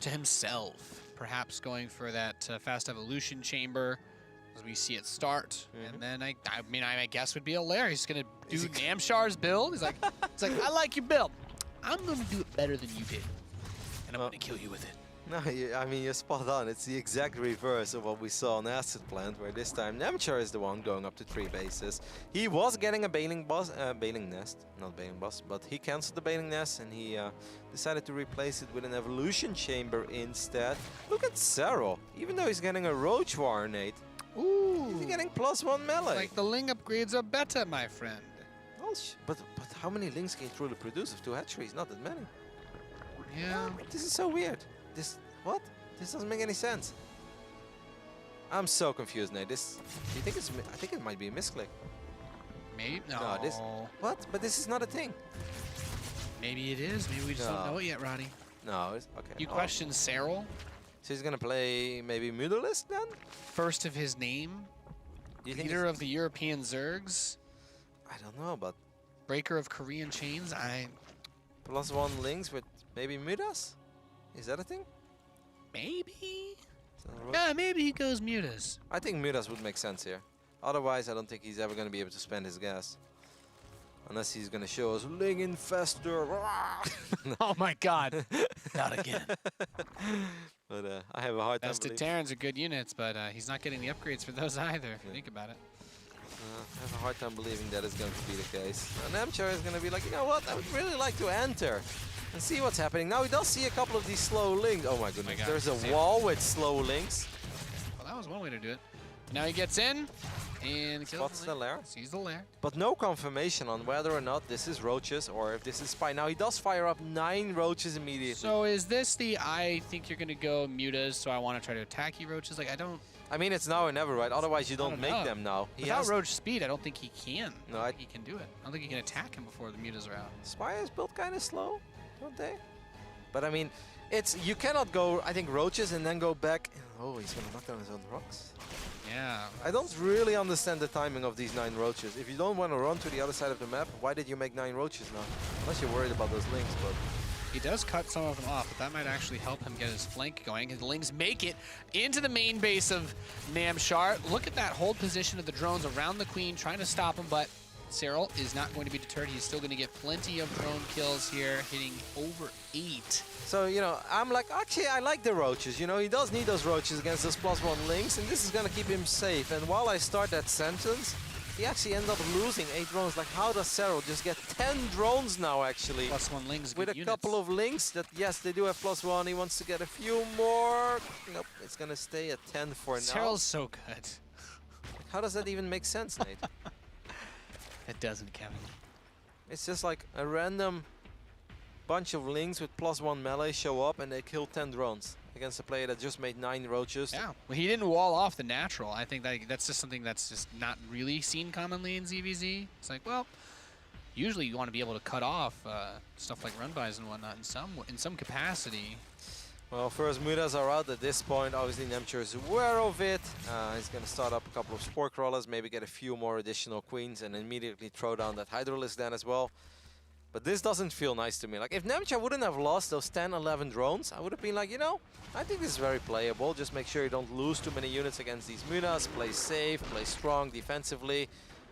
to himself. Perhaps going for that fast evolution chamber. as we see it start. And then I mean, I guess would be a lair. He's gonna do Namshar's build. He's like, I like your build. I'm gonna do it better than you did, and I'm gonna kill you with it. No, I mean, you're spot on. It's the exact reverse of what we saw on Acid Plant, where this time Namshar is the one going up to 3 bases. He was getting a bailing nest, not bailing boss, but he cancelled the bailing nest and he decided to replace it with an evolution chamber instead. Look at Serral. Even though he's getting a roach warnate, he's getting +1 melee. Like the Ling upgrades are better, my friend. Oh, but how many Lings can you truly produce with 2 hatcheries? Not that many. Yeah. This is so weird. What? This doesn't make any sense. I'm so confused, Nate. Do you think it's? I think it might be a misclick. Maybe no. What? But this is not a thing. Maybe it is. Maybe we just don't know it yet, Roddy. No, it's okay. You question Serral? So he's gonna play maybe Mutalisk then? First of his name. Leader of the European Zergs. I don't know, but Breaker of Korean chains. +1 Lings with maybe Mutas? Is that a thing? Maybe. Yeah, maybe he goes Mutas. I think Mutas would make sense here. Otherwise, I don't think he's ever going to be able to spend his gas. Unless he's going to show us Ling Infestor. Oh my god. Not again. But I have a hard time Vested Terrans are good units, but he's not getting the upgrades for those either, if you think about it. I have a hard time believing that is going to be the case. And Namshar is going to be like, you know what, I would really like to enter and see what's happening. Now he does see a couple of these slow links. Oh my goodness, there's a wall with slow links. Well, that was one way to do it. Now he gets in and spots the lair. Sees the lair. But no confirmation on whether or not this is roaches or if this is spy. Now he does fire up 9 roaches immediately. So is this the I think you're going to go mutas, so I want to try to attack you roaches? Like, I mean, it's now or never, right? Otherwise, you don't make them now. Without roach speed, I don't think he can. No, I think he can do it. I don't think he can attack him before the mutas are out. Spy is built kind of slow, don't they? But I mean, you cannot go, I think, roaches and then go back. Oh, he's going to knock down his own rocks. Yeah. I don't really understand the timing of these 9 roaches. If you don't want to run to the other side of the map, why did you make 9 roaches now? Unless you're worried about those links, but... He does cut some of them off, but that might actually help him get his flank going. His Lings make it into the main base of Namshar. Look at that hold position of the drones around the Queen, trying to stop him, but Serral is not going to be deterred. He's still going to get plenty of drone kills here, hitting over 8. So, you know, I'm like, actually, I like the roaches. You know, he does need those roaches against those +1 links, and this is going to keep him safe. And while I start that sentence, he actually ended up losing 8 drones. Like, how does Serral just get 10 drones now, actually? +1 links, with a couple of links that, yes, they do have +1. He wants to get a few more. Nope, it's going to stay at 10 for now. Serral's so good. How does that even make sense, Nate? It doesn't, Kevin. It's just like a random bunch of links with +1 melee show up and they kill 10 drones against a player that just made 9 roaches. Yeah, well, he didn't wall off the natural. I think that's just something that's just not really seen commonly in ZVZ. It's like, well, usually you want to be able to cut off stuff like run-bys and whatnot in some capacity. Well, first Mutas are out at this point. Obviously, Namshar is aware of it. He's going to start up a couple of Spore Crawlers, maybe get a few more additional Queens, and immediately throw down that Hydralisk then as well. But this doesn't feel nice to me. Like, if Namshar wouldn't have lost those 10, 11 drones, I would have been like, you know, I think this is very playable. Just make sure you don't lose too many units against these Mutas. Play safe, play strong defensively,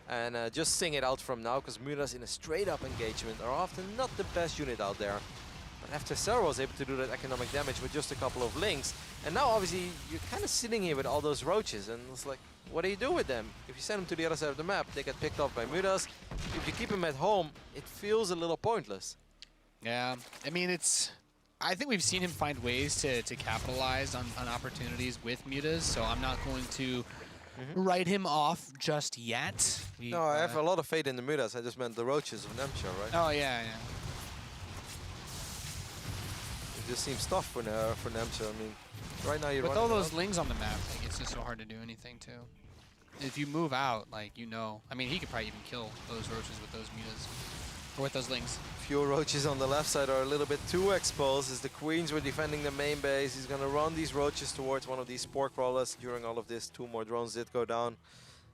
and just sing it out from now, because Mutas in a straight-up engagement are often not the best unit out there. But after Serral was able to do that economic damage with just a couple of links, and now obviously you're kind of sitting here with all those roaches, and it's like, what do you do with them? If you send them to the other side of the map, they get picked off by Mutas. If you keep them at home, it feels a little pointless. Yeah, I mean, I think we've seen him find ways to capitalize on opportunities with Mutas, so I'm not going to write him off just yet. No, I have a lot of faith in the Mutas. I just meant the roaches of Namshar, right? Oh, yeah, yeah. It just seems tough for Namshar. I mean, right now you're with all those lings on the map, like, it's just so hard to do anything too. If you move out, like, you know, I mean, he could probably even kill those roaches with those mutas or with those lings. Few roaches on the left side are a little bit too exposed as the Queens were defending the main base. He's gonna run these roaches towards one of these Spore Crawlers. During all of this, 2 more drones did go down.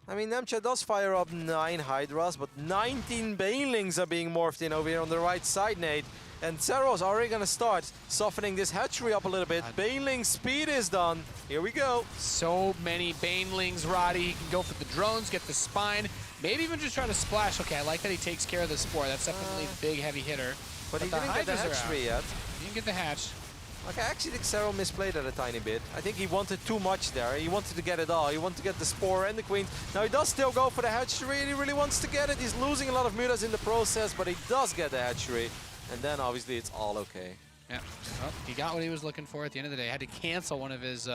I mean, Namshar does fire up 9 Hydras, but 19 Banelings are being morphed in over here on the right side, Nate. And Serral's already going to start softening this hatchery up a little bit. Baneling speed is done. Here we go. So many Banelings, Roddy. He can go for the drones, get the spine, maybe even just try to splash. Okay, I like that he takes care of the Spore. That's definitely the big heavy hitter. But he didn't get the hatchery yet. He didn't get the hatch. Okay, I actually think Serral misplayed that a tiny bit. I think he wanted too much there. He wanted to get it all. He wanted to get the Spore and the Queen. Now he does still go for the hatchery and he really wants to get it. He's losing a lot of mutas in the process, but he does get the hatchery. And then obviously it's all okay. Yeah, well, he got what he was looking for at the end of the day. Had to cancel one of his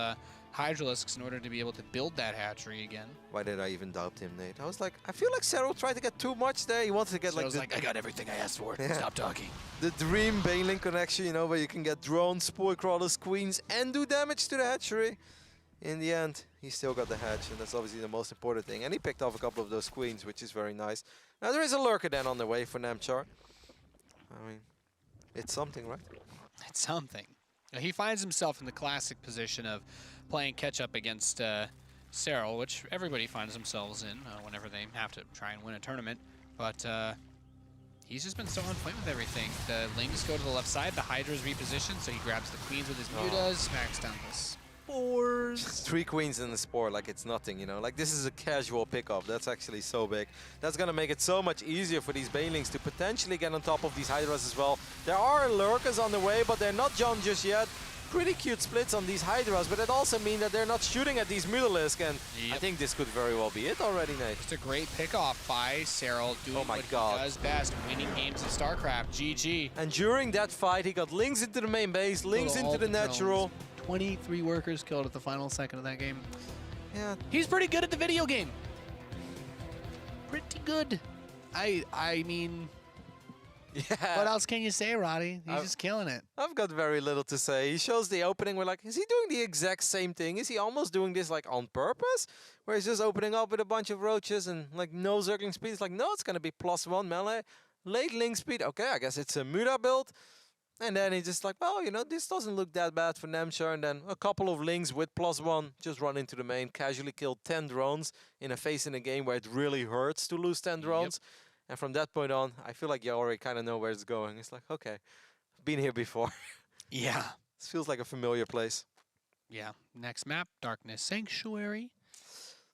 Hydralisks in order to be able to build that hatchery again. Why did I even doubt him, Nate? I was like, I feel like Serral tried to get too much there. He wanted to get So like I got everything I asked for. Yeah. Stop talking. The dream Baneling connection, you know, where you can get drones, Spore Crawlers, Queens, and do damage to the hatchery. In the end, he still got the hatch, and that's obviously the most important thing. And he picked off a couple of those Queens, which is very nice. Now there is a lurker then on the way for Namshar. I mean, it's something, right? It's something. Now, he finds himself in the classic position of playing catch-up against Serral, which everybody finds themselves in whenever they have to try and win a tournament. But he's just been so on point with everything. The Lings go to the left side, the Hydra's repositioned, so he grabs the Queens with his mutas, smacks down the Spores. 3 Queens in the Spore, like it's nothing, you know? Like, this is a casual pickup. That's actually so big. That's gonna make it so much easier for these Banelings to potentially get on top of these Hydras as well. There are lurkers on the way, but they're not jumped just yet. Pretty cute splits on these Hydras, but it also means that they're not shooting at these Mutalisk, and I think this could very well be it already, Nate. It's a great pickoff by Serral, doing what he does best, winning games in StarCraft. GG. And during that fight, he got Lings into the main base, Lings into the natural. 23 workers killed at the final second of that game. Yeah. He's pretty good at the video game. Pretty good. I mean, Yeah. what else can you say, Roddy? He's just killing it. I've got very little to say. He shows the opening. We're like, is he doing the exact same thing? Is he almost doing this like on purpose? Where he's just opening up with a bunch of roaches and like no circling speed. It's like, no, it's going to be +1 melee. Late link speed. Okay, I guess it's a muta build. And then he's just like, well, you know, this doesn't look that bad for Namshar. And then a couple of Lings with +1 just run into the main, casually killed 10 drones in a phase in a game where it really hurts to lose 10 drones. Yep. And from that point on, I feel like you already kind of know where it's going. It's like, okay, been here before. Yeah. This feels like a familiar place. Yeah. Next map, Darkness Sanctuary.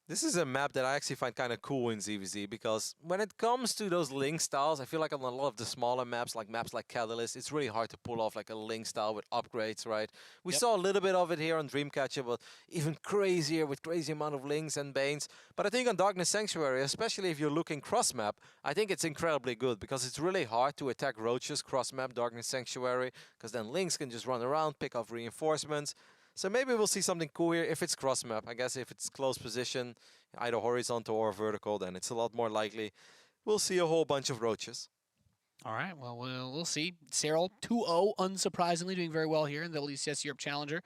This is a map that I actually find kind of cool in ZVZ because when it comes to those Link styles, I feel like on a lot of the smaller maps like Catalyst, it's really hard to pull off like a Link style with upgrades, right? We saw a little bit of it here on Dreamcatcher, but even crazier with crazy amount of Links and Banes. But I think on Darkness Sanctuary, especially if you're looking cross-map, I think it's incredibly good because it's really hard to attack roaches cross-map Darkness Sanctuary because then Links can just run around, pick off reinforcements. So maybe we'll see something cool here if it's cross-map. I guess if it's close position, either horizontal or vertical, then it's a lot more likely we'll see a whole bunch of roaches. All right, well, we'll see. Serral 2-0, unsurprisingly, doing very well here in the WCS Europe Challenger.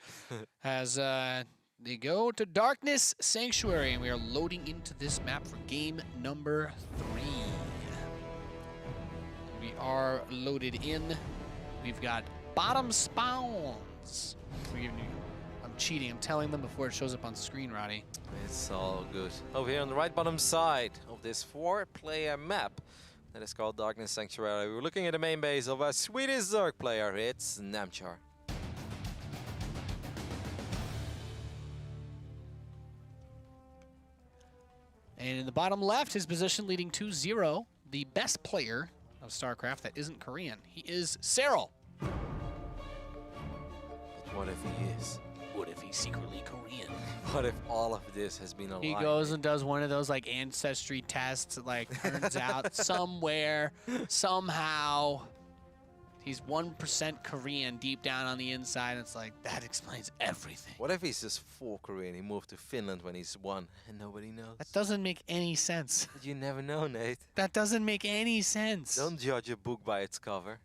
As they go to Darkness Sanctuary, and we are loading into this map for game number 3. We are loaded in. We've got bottom spawns. I'm cheating. I'm telling them before it shows up on screen, Roddy. It's all good. Over here on the right bottom side of this 4-player map that is called Darkness Sanctuary, we're looking at the main base of a Swedish Zerg player. It's Namshar. And in the bottom left, his position leading 2-0, the best player of StarCraft that isn't Korean. He is Serral. But what if he is? What if he's secretly Korean? What if all of this has been a lie? He goes and does one of those like ancestry tests. Like turns out somewhere, somehow, he's 1% Korean deep down on the inside. It's like that explains everything. What if he's just full Korean? He moved to Finland when he's 1 and nobody knows. That doesn't make any sense. But you never know, Nate. That doesn't make any sense. Don't judge a book by its cover.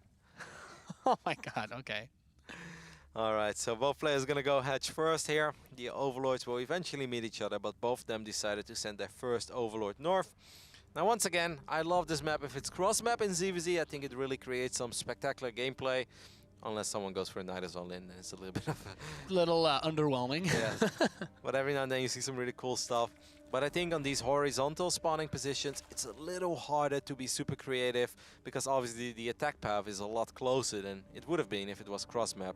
Oh my God. Okay. All right, so both players are going to go hatch first here. The Overlords will eventually meet each other, but both of them decided to send their first Overlord north. Now, once again, I love this map. If it's cross-map in ZVZ, I think it really creates some spectacular gameplay. Unless someone goes for a Night is All In, then it's a little bit of a... Little underwhelming. Yeah. But every now and then you see some really cool stuff. But I think on these horizontal spawning positions, it's a little harder to be super creative because obviously the attack path is a lot closer than it would have been if it was cross map.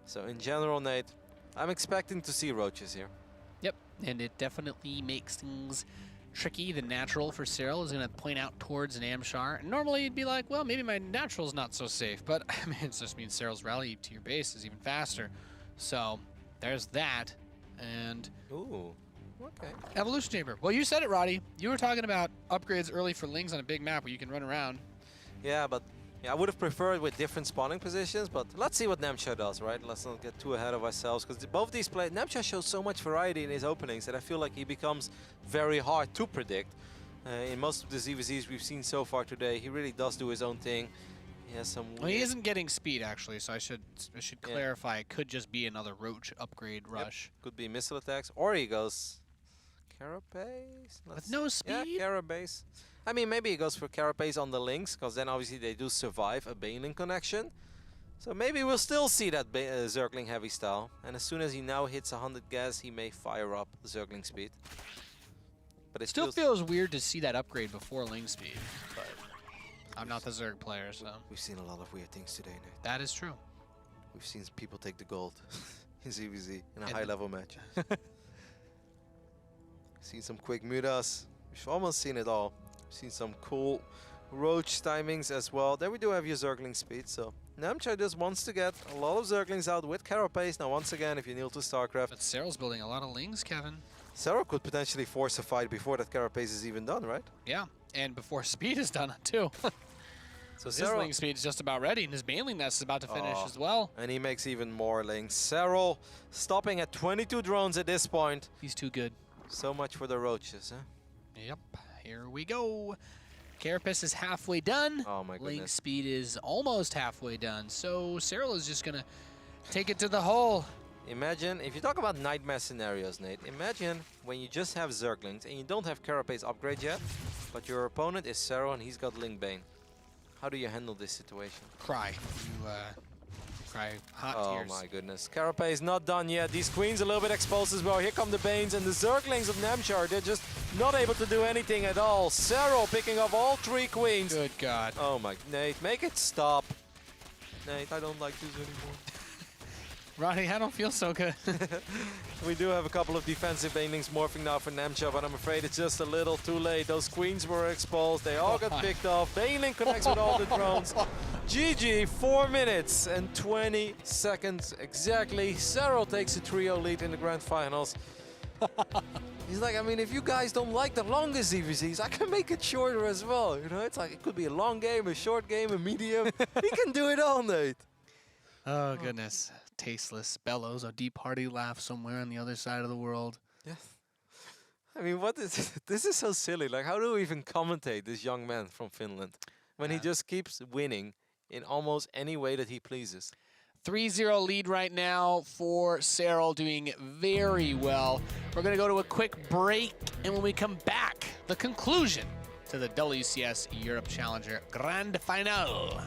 So in general, Nate, I'm expecting to see roaches here. Yep, and it definitely makes things tricky. The natural for Serral is going to point out towards Namshar. And normally you'd be like, well, maybe my natural's not so safe. But I mean, it just means Serral's rally to your base is even faster. So there's that. And Ooh, okay. Evolution Chamber. Well, you said it, Roddy. You were talking about upgrades early for Lings on a big map where you can run around. Yeah, but I would have preferred with different spawning positions, but let's see what Namshar does, right? Let's not get too ahead of ourselves, because both these players, Namshar shows so much variety in his openings that I feel like he becomes very hard to predict. In most of the ZVZs we've seen so far today, he really does do his own thing. He has some Well, he isn't getting speed, actually, so I should clarify. It could just be another Roach upgrade rush. Could be missile attacks, or he goes Carapace? With no speed? Yeah, Carapace. I mean, maybe he goes for Carapace on the Lynx, because then obviously they do survive a Baneling connection. So maybe we'll still see that Zergling heavy style. And as soon as he now hits 100 gas, he may fire up Zergling speed. But it Still feels weird to see that upgrade before Ling speed. But I'm not the Zerg player, so. We've seen a lot of weird things today, Nate. That is true. We've seen people take the gold in ZVZ in a high-level match. Seen some quick mutas. We've almost seen it all. Seen some cool roach timings as well. There we do have your Zergling speed, so Namshar just wants to get a lot of Zerglings out with Carapace. Now once again, if you kneel to StarCraft. But Serral's building a lot of Lings, Kevin. Serral could potentially force a fight before that Carapace is even done, right? Yeah, and before speed is done, too. So his Ling speed is just about ready, and his Baneling Nest is about to finish as well. And he makes even more Lings. Serral stopping at 22 drones at this point. He's too good. So much for the roaches, huh? Yep, here we go. Carapace is halfway done. Oh my goodness. Ling speed is almost halfway done. So Serral is just gonna take it to the hole. Imagine, if you talk about nightmare scenarios, Nate, imagine when you just have Zerglings and you don't have Carapace upgrade yet, but your opponent is Serral and he's got Ling Bane. How do you handle this situation? Cry. You cry hot tears. Oh my goodness. Carapace not done yet. These queens a little bit exposed as well. Here come the Banes and the Zerglings of Namshar. They're just not able to do anything at all. Serral picking up all 3 queens. Good God. Oh my, Nate, make it stop. Nate, I don't like this anymore. Roddy, I don't feel so good. We do have a couple of defensive banelings morphing now for Namshar, but I'm afraid it's just a little too late. Those queens were exposed. They all got picked off. Baneling connects with all the drones. GG, 4 minutes and 20 seconds exactly. Serral takes a 3-0 lead in the grand finals. He's like, I mean, if you guys don't like the longest ZVZs, I can make it shorter as well. You know, it's like, it could be a long game, a short game, a medium. He can do it all, Nate. Oh, goodness. Tasteless bellows, a deep, hearty laugh somewhere on the other side of the world. Yeah. I mean, what is this? Is so silly. Like, how do we even commentate this young man from Finland when he just keeps winning in almost any way that he pleases? 3-0 lead right now for Serral, doing very well. We're going to go to a quick break, and when we come back, the conclusion to the WCS Europe Challenger Grand Final.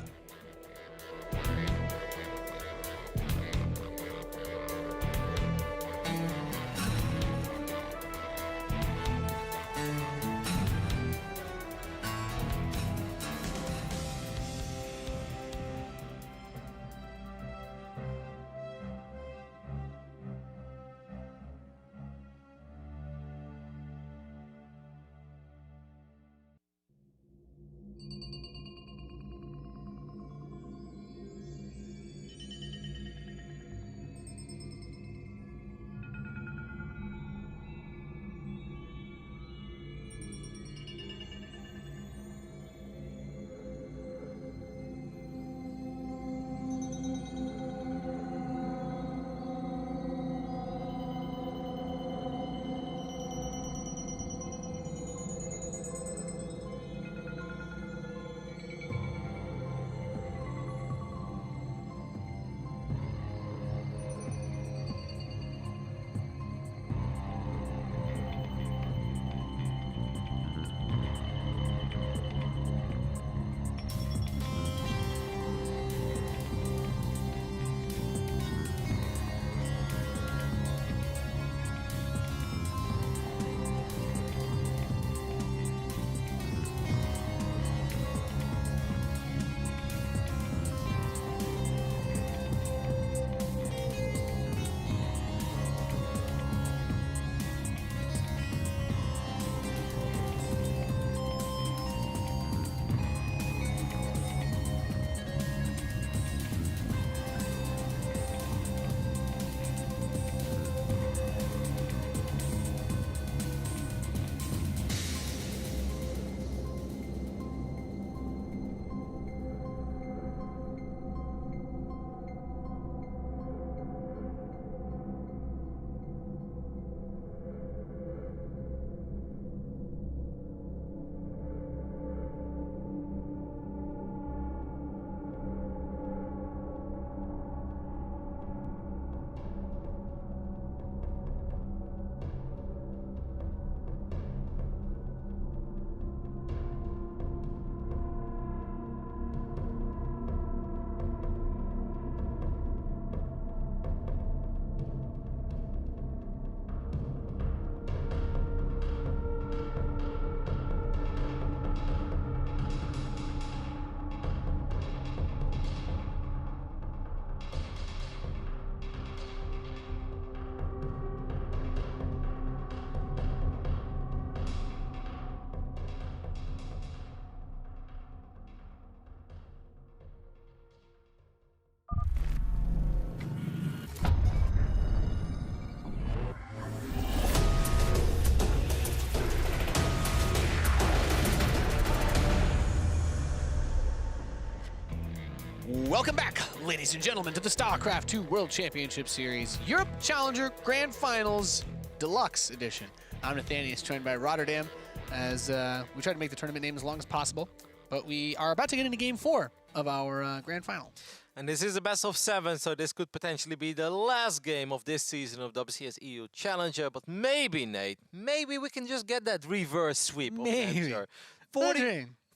Welcome back, ladies and gentlemen, to the StarCraft 2 World Championship Series Europe Challenger Grand Finals Deluxe Edition. I'm Nathanius, joined by Rotterdam, as we try to make the tournament name as long as possible. But we are about to get into Game 4 of our Grand Final. And this is a best of 7, so this could potentially be the last game of this season of WCS EU Challenger. But maybe, Nate, maybe we can just get that reverse sweep. Maybe.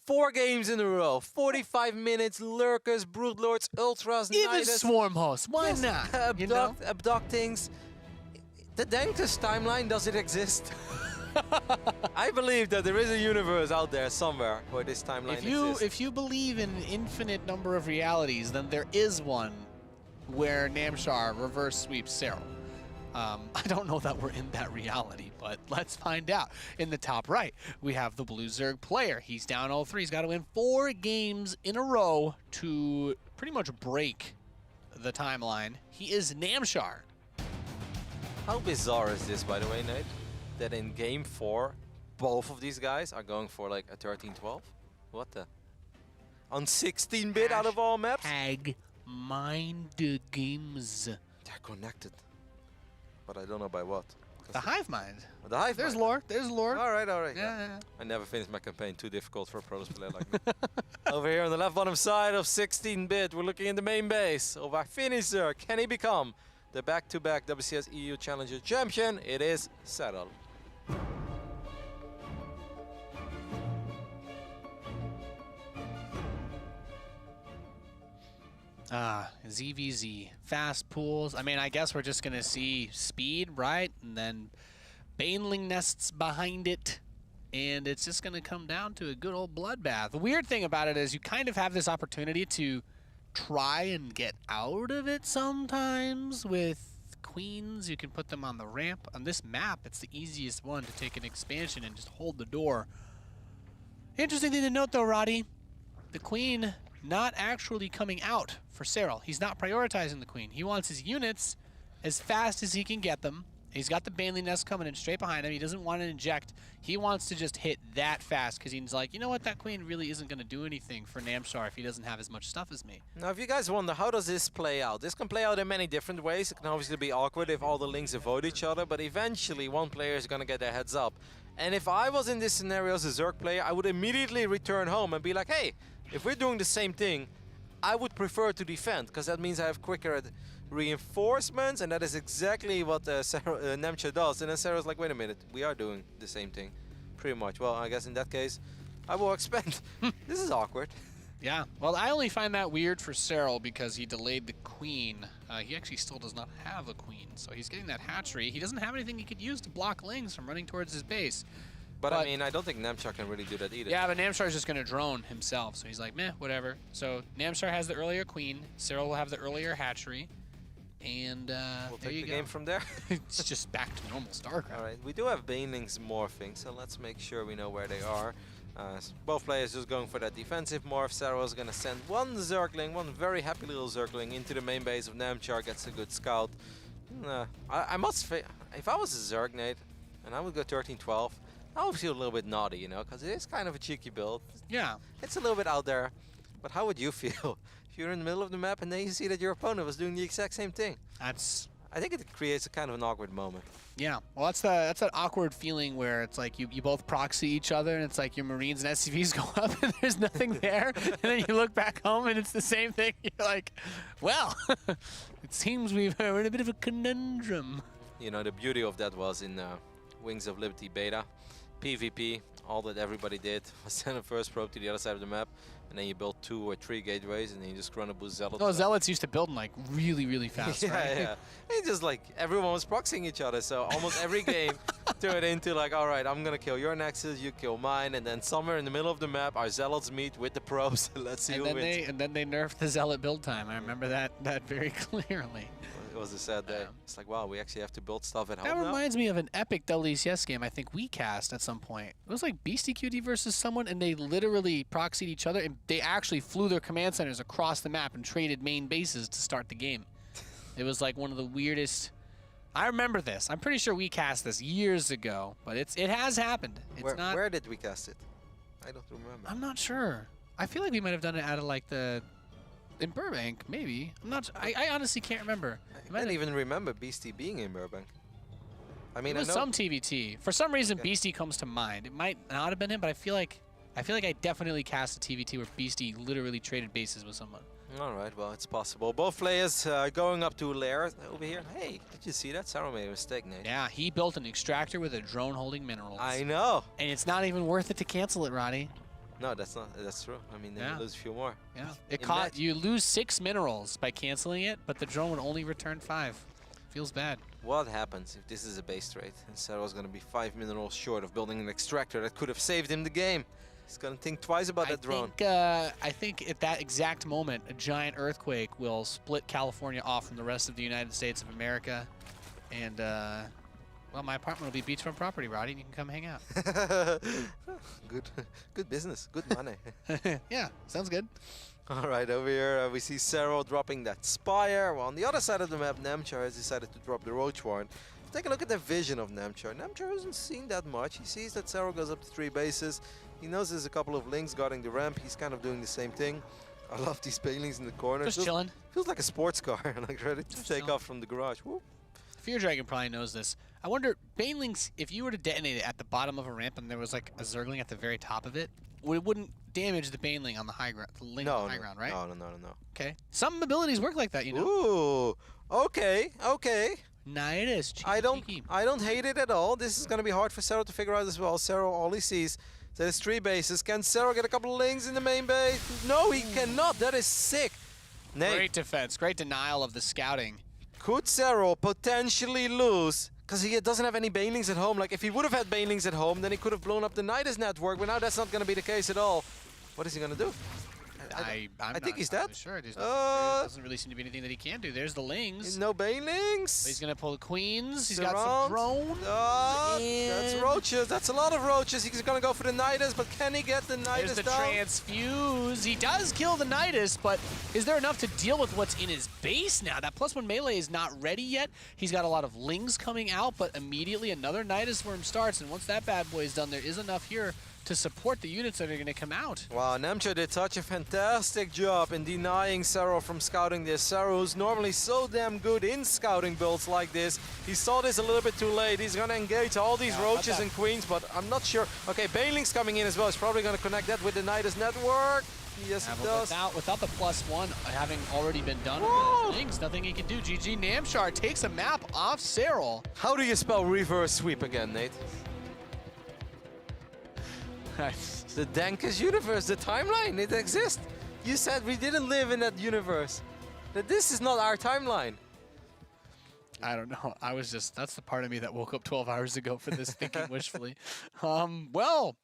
4 games in a row, 45 minutes, Lurkers, Broodlords, Ultras, Even Nidus. Swarm Hosts, why Yes, not? Abductings. The Dankers timeline, does it exist? I believe that there is a universe out there somewhere where this timeline exists. If you believe in an infinite number of realities, then there is one where Namshar reverse sweeps Serral. I don't know that we're in that reality, but let's find out. In the top right, we have the Blue Zerg player. He's down 0-3. He's got to win 4 games in a row to pretty much break the timeline. He is Namshar. How bizarre is this, by the way, Nate? That in Game 4, both of these guys are going for like a 13-12? What the? On 16-bit out of all maps? Hag mind the games. They're connected. But I don't know by what. The Hive Mind. The Hive There's Mind. lore. There's lore. All right. Yeah. I never finished my campaign. Too difficult for a Protoss player like me. Over here on the left bottom side of 16-bit, we're looking in the main base of our finisher. Can he become the back-to-back WCS EU Challenger champion? It is Serral. ZVZ. Fast pools. I mean, I guess we're just going to see speed, right? And then Baneling nests behind it. And it's just going to come down to a good old bloodbath. The weird thing about it is you kind of have this opportunity to try and get out of it sometimes with queens. You can put them on the ramp. On this map, it's the easiest one to take an expansion and just hold the door. Interesting thing to note, though, Roddy. The queen not actually coming out for Serral. He's not prioritizing the queen. He wants his units as fast as he can get them. He's got the Baneling nest coming in straight behind him. He doesn't want to inject. He wants to just hit that fast because he's like, you know what, that queen really isn't going to do anything for Namshar if he doesn't have as much stuff as me. Now, if you guys wonder, how does this play out? This can play out in many different ways. It can obviously be awkward if all the links avoid each other, but eventually one player is going to get their heads up. And if I was in this scenario as a Zerg player, I would immediately return home and be like, hey, if we're doing the same thing, I would prefer to defend, because that means I have quicker reinforcements, and that is exactly what Namshar does. And then Sarah's like, wait a minute, we are doing the same thing, pretty much. Well, I guess in that case, I will expand. This is awkward. Yeah, well, I only find that weird for Serral because he delayed the queen. He actually still does not have a queen, so he's getting that hatchery. He doesn't have anything he could use to block lings from running towards his base. But I mean, I don't think Namshar can really do that either. Yeah, but Namshar's just going to drone himself, so he's like, meh, whatever. So Namshar has the earlier queen, Serral will have the earlier hatchery, and we'll there take you the go. game from there. It's just back to normal StarCraft. All right, we do have Banelings morphing, so let's make sure we know where they are. Both players just going for that defensive morph. Serral's going to send one Zergling, one very happy little Zergling, into the main base of Namshar, gets a good scout. I must say, if I was a Zerg, Nate, and I would go 13-12, I would feel a little bit naughty, you know, because it is kind of a cheeky build. Yeah. It's a little bit out there, but how would you feel if you're in the middle of the map and then you see that your opponent was doing the exact same thing? I think it creates a kind of an awkward moment. Yeah, well, that's that awkward feeling where it's like you both proxy each other, and it's like your Marines and SCVs go up and there's nothing there, and then you look back home and it's the same thing. You're like, well, it seems we're in a bit of a conundrum. You know, the beauty of that was in Wings of Liberty Beta, PvP, all that everybody did was send a first probe to the other side of the map, and then you build 2 or 3 gateways, and then you just run a boost Zealots. No, Zealots used to build like really fast, yeah, right? Yeah. It's just like everyone was proxying each other, so almost every game turned into like, all right, I'm gonna kill your Nexus, you kill mine, and then somewhere in the middle of the map, our Zealots meet with the probes. Let's see who wins. And then they nerfed the Zealot build time. I remember that very clearly. It was a sad day. It's like, wow, we actually have to build stuff at home That now? reminds me of an epic WCS game I think we cast at some point. It was like Beastie QD versus someone, and they literally proxied each other, and they actually flew their command centers across the map and traded main bases to start the game. It was like one of the weirdest. I remember this. I'm pretty sure we cast this years ago, but it has happened. It's not. Where did we cast it? I don't remember. I'm not sure. I feel like we might have done it out of like the In Burbank, maybe. I'm not. I honestly can't remember. I don't even remember Beastie being in Burbank. I mean, It was I know some TVT. For some reason, Beastie comes to mind. It might not have been him, but I feel like I definitely cast a TVT where Beastie literally traded bases with someone. All right, well, it's possible. Both players going up to Lair over here. Hey, did you see that? Sarral made a mistake, Nate. Yeah, he built an extractor with a drone holding minerals. I know. And it's not even worth it to cancel it, Roddy. No, that's not. That's true. I mean, then you lose a few more. Yeah, you lose 6 minerals by canceling it, but the drone would only return 5. Feels bad. What happens if this is a base trade and Serral's going to be 5 minerals short of building an extractor that could have saved him the game? He's going to think twice about that drone. I think at that exact moment, a giant earthquake will split California off from the rest of the United States of America. And, well, my apartment will be beachfront property, Roddy, and you can come hang out. Good business. Good money. Yeah, sounds good. All right, over here we see Serral dropping that Spire. Well, on the other side of the map, Namshar has decided to drop the Roach Warren. Take a look at the vision of Namshar. Namshar hasn't seen that much. He sees that Serral goes up to 3 bases. He knows there's a couple of links guarding the ramp. He's kind of doing the same thing. I love these palings in the corner. Just chilling. Feels like a sports car, like ready to take off from the garage. Whoop. Fear Dragon probably knows this. I wonder, Banelings, if you were to detonate it at the bottom of a ramp and there was like a Zergling at the very top of it, it wouldn't damage the Baneling on the high ground, on the high ground, right? No. Okay. Some abilities work like that, you know. Ooh. Okay. Nidus. I don't hate it at all. This is going to be hard for Serral to figure out as well. Serral, all he sees, there's 3 bases. Can Serral get a couple of links in the main base? No, he cannot. That is sick. Nate. Great defense. Great denial of the scouting. Could Serral potentially lose? Because he doesn't have any banelings at home. Like, if he would have had banelings at home, then he could have blown up the Nidus network. But now that's not going to be the case at all. What is he going to do? I think he's dead. Sure, there doesn't really seem to be anything that he can do. There's the lings. No banelings. He's gonna pull the queens. He's got some drones. That's roaches. That's a lot of roaches. He's gonna go for the Nidus, but can he get the Nidus down? There's the down? transfuse. He does kill the Nidus, but is there enough to deal with what's in his base now? That +1 melee is not ready yet. He's got a lot of lings coming out, but immediately another Nidus worm starts, and once that bad boy is done, there is enough here to support the units that are going to come out. Wow, Namshar did such a fantastic job in denying Serral from scouting this. Serral, who's normally so damn good in scouting builds like this, he saw this a little bit too late. He's going to engage all these roaches and queens, but I'm not sure. Okay, Baneling's coming in as well. He's probably going to connect that with the Nidus network. Yes, he does. Without the +1 having already been done with the things, nothing he can do. GG Namshar takes a map off Serral. How do you spell reverse sweep again, Nate? The Dankers universe, the timeline, it exists. You said we didn't live in that universe. That this is not our timeline. I don't know. That's the part of me that woke up 12 hours ago for this thinking wishfully. Well,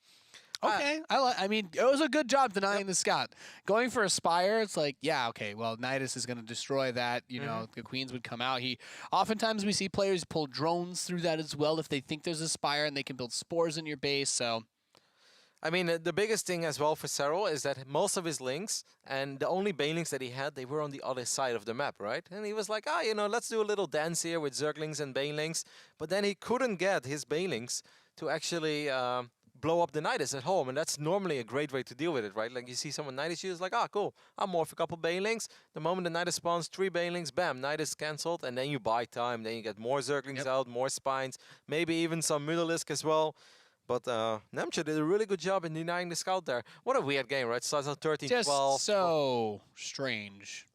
okay. I mean, it was a good job denying the scout. Going for a Spire, it's like, yeah, okay, well, Nidus is going to destroy that. You know, the queens would come out. Oftentimes we see players pull drones through that as well if they think there's a Spire and they can build spores in your base, so... I mean, the biggest thing as well for Serral is that most of his links and the only banelings that he had, they were on the other side of the map, right? And he was like, you know, let's do a little dance here with Zerglings and banelings. But then he couldn't get his banelings to actually blow up the Nidus at home. And that's normally a great way to deal with it, right? Like you see someone Nidus use, like, cool, I'll morph a couple banelings. The moment the Nidus spawns, 3 banelings, bam, Nidus cancelled. And then you buy time. Then you get more Zerglings out, more spines, maybe even some Mutalisk as well. But Namshar did a really good job in denying the scout there. What a weird game, right? Starts on 13-12. Just so strange.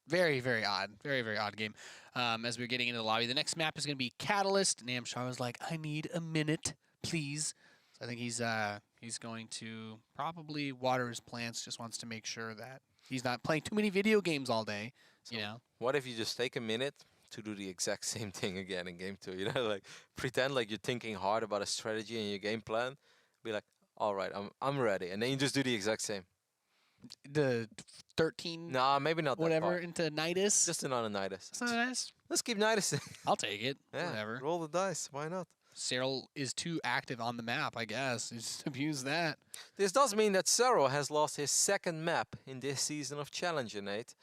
Very, very odd. Very, very odd game. As we're getting into the lobby, the next map is going to be Catalyst. Namshar was like, I need a minute, please. So I think he's going to probably water his plants, just wants to make sure that he's not playing too many video games all day. So you know. What if you just take a minute to do the exact same thing again in game 2, you know, like pretend like you're thinking hard about a strategy and your game plan, be like, all right, I'm ready, and then you just do the exact same. The 13, nah, maybe not whatever, that far. into Nidus. Just another Nidus. That's not Nidus. Let's keep Nidus. I'll take it. Yeah, whatever. Roll the dice. Why not? Serral is too active on the map, I guess. Just abuse that. This does mean that Serral has lost his 2nd map in this season of Challenger, Nate.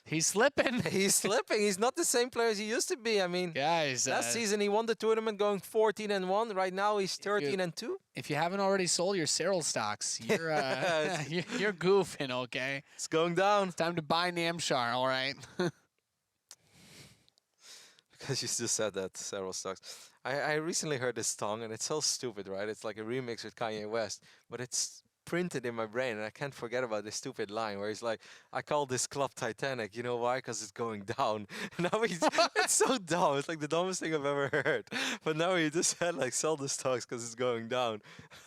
He's slipping. He's slipping. He's not the same player as he used to be. I mean, Guys, last season he won the tournament going 14-1. Right now he's 13-2. If you haven't already sold your Serral stocks, you're you're goofing, okay? It's going down. It's time to buy Namshar, all right? Because you just said that, several stocks. I recently heard this song, and it's so stupid, right? It's like a remix with Kanye West, but it's printed in my brain, and I can't forget about this stupid line where he's like, I call this club Titanic. You know why? Because it's going down. Now it's so dumb. It's like the dumbest thing I've ever heard. But now he just said, like, sell the stocks because it's going down.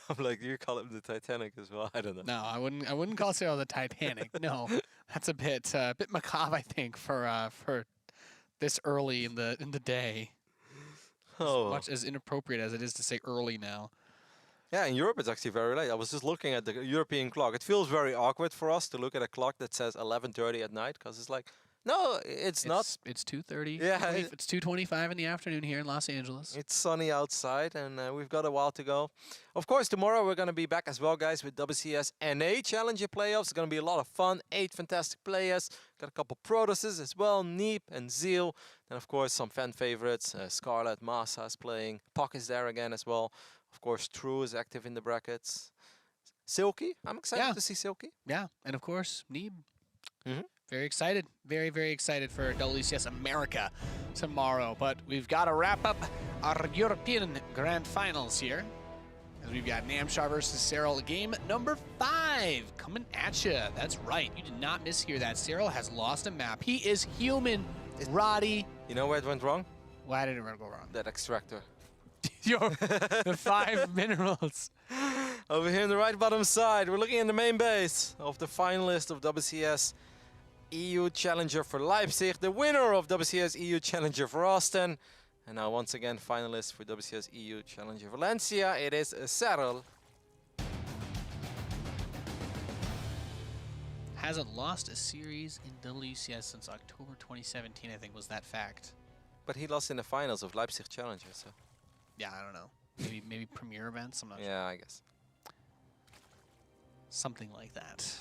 I'm like, you call it the Titanic as well? I don't know. No, I wouldn't call Serral the Titanic. No, that's a bit macabre, I think, for this early in the day. Oh. As much as inappropriate as it is to say early now. Yeah, in Europe it's actually very late. I was just looking at the European clock. It feels very awkward for us to look at a clock that says 11:30 at night, because it's like, no, it's not. It's 2:30. Yeah, it's 2:25 in the afternoon here in Los Angeles. It's sunny outside, and we've got a while to go. Of course, tomorrow we're going to be back as well, guys, with WCS NA Challenger Playoffs. It's going to be a lot of fun. 8 fantastic players. Got a couple Protosses as well, Neep and Zeal. And, of course, some fan favorites. Scarlet, Masa is playing. Puck is there again as well. Of course, True is active in the brackets. Silky, I'm excited to see Silky. Yeah, and, of course, Neeb. Mm-hmm. Very excited. Very, very excited for WCS America tomorrow. But we've got to wrap up our European Grand Finals here. As we've got Namshar versus Serral, game number 5 coming at you. That's right. You did not mishear that. Serral has lost a map. He is human. Roddy. You know where it went wrong? Why did it go wrong? That extractor. The 5 minerals. Over here in the right bottom side, we're looking in the main base of the finalist of WCS EU Challenger for Leipzig, the winner of WCS EU Challenger for Austin, and now once again finalist for WCS EU Challenger Valencia. It is Serral. Hasn't lost a series in WCS since October 2017, I think was that fact. But he lost in the finals of Leipzig Challenger, so. Yeah, I don't know. Maybe premier events, I'm not sure. Yeah, I guess. Something like that.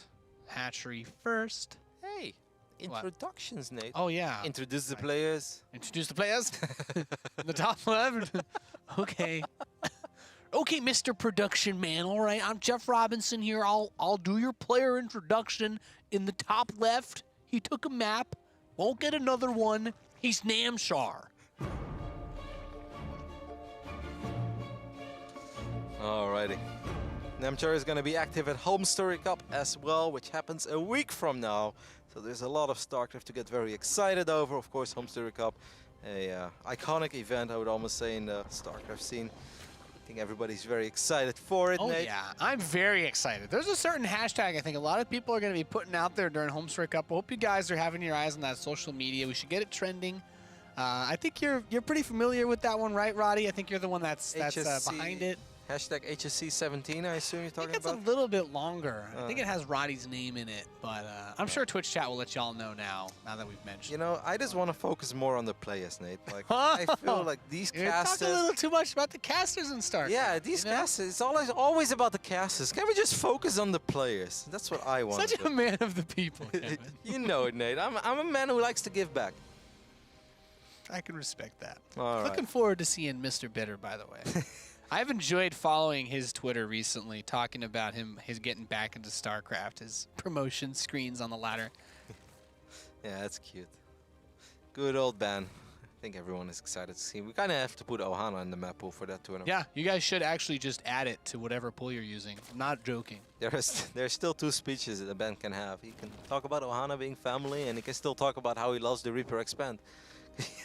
Hatchery first. Hey, introductions, Nate. Oh, yeah. Introduce the players. Introduce the players? In the top left? Okay. Okay, Mr. Production Man, all right. I'm Jeff Robinson here. I'll do your player introduction in the top left. He took a map. Won't get another one. He's Namshar. Alrighty. Namshar is going to be active at Home Story Cup as well, which happens a week from now. So there's a lot of StarCraft to get very excited over. Of course, Home Story Cup, a iconic event, I would almost say, in the StarCraft scene. I think everybody's very excited for it, Oh, Nate. yeah. I'm very excited. There's a certain hashtag I think a lot of people are going to be putting out there during Home Story Cup. I hope you guys are having your eyes on that social media. We should get it trending. I think you're pretty familiar with that one, right, Roddy? I think you're the one that's behind it. Hashtag HSC17, I assume you're talking I think about? it's a little bit longer. I think it has Roddy's name in it, but I'm sure Twitch chat will let y'all know now that we've mentioned You know, I just want to focus more on the players, Nate. Like, I feel like these You're casters... talking a little too much about the casters and StarCraft. Yeah, these casters, it's always about the casters. Can we just focus on the players? That's what I want. Such a man of the people, Kevin. You know it, Nate. I'm a man who likes to give back. I can respect that. All right. Looking forward to seeing Mr. Bitter, by the way. I've enjoyed following his Twitter recently, talking about his getting back into StarCraft, his promotion screens on the ladder. Yeah, that's cute. Good old ban. I think everyone is excited to see. We kind of have to put Ohana in the map pool for that tournament. Yeah, you guys should actually just add it to whatever pool you're using. I'm not joking. There's still 2 speeches that a band can have. He can talk about Ohana being family, and he can still talk about how he loves the Reaper Expand.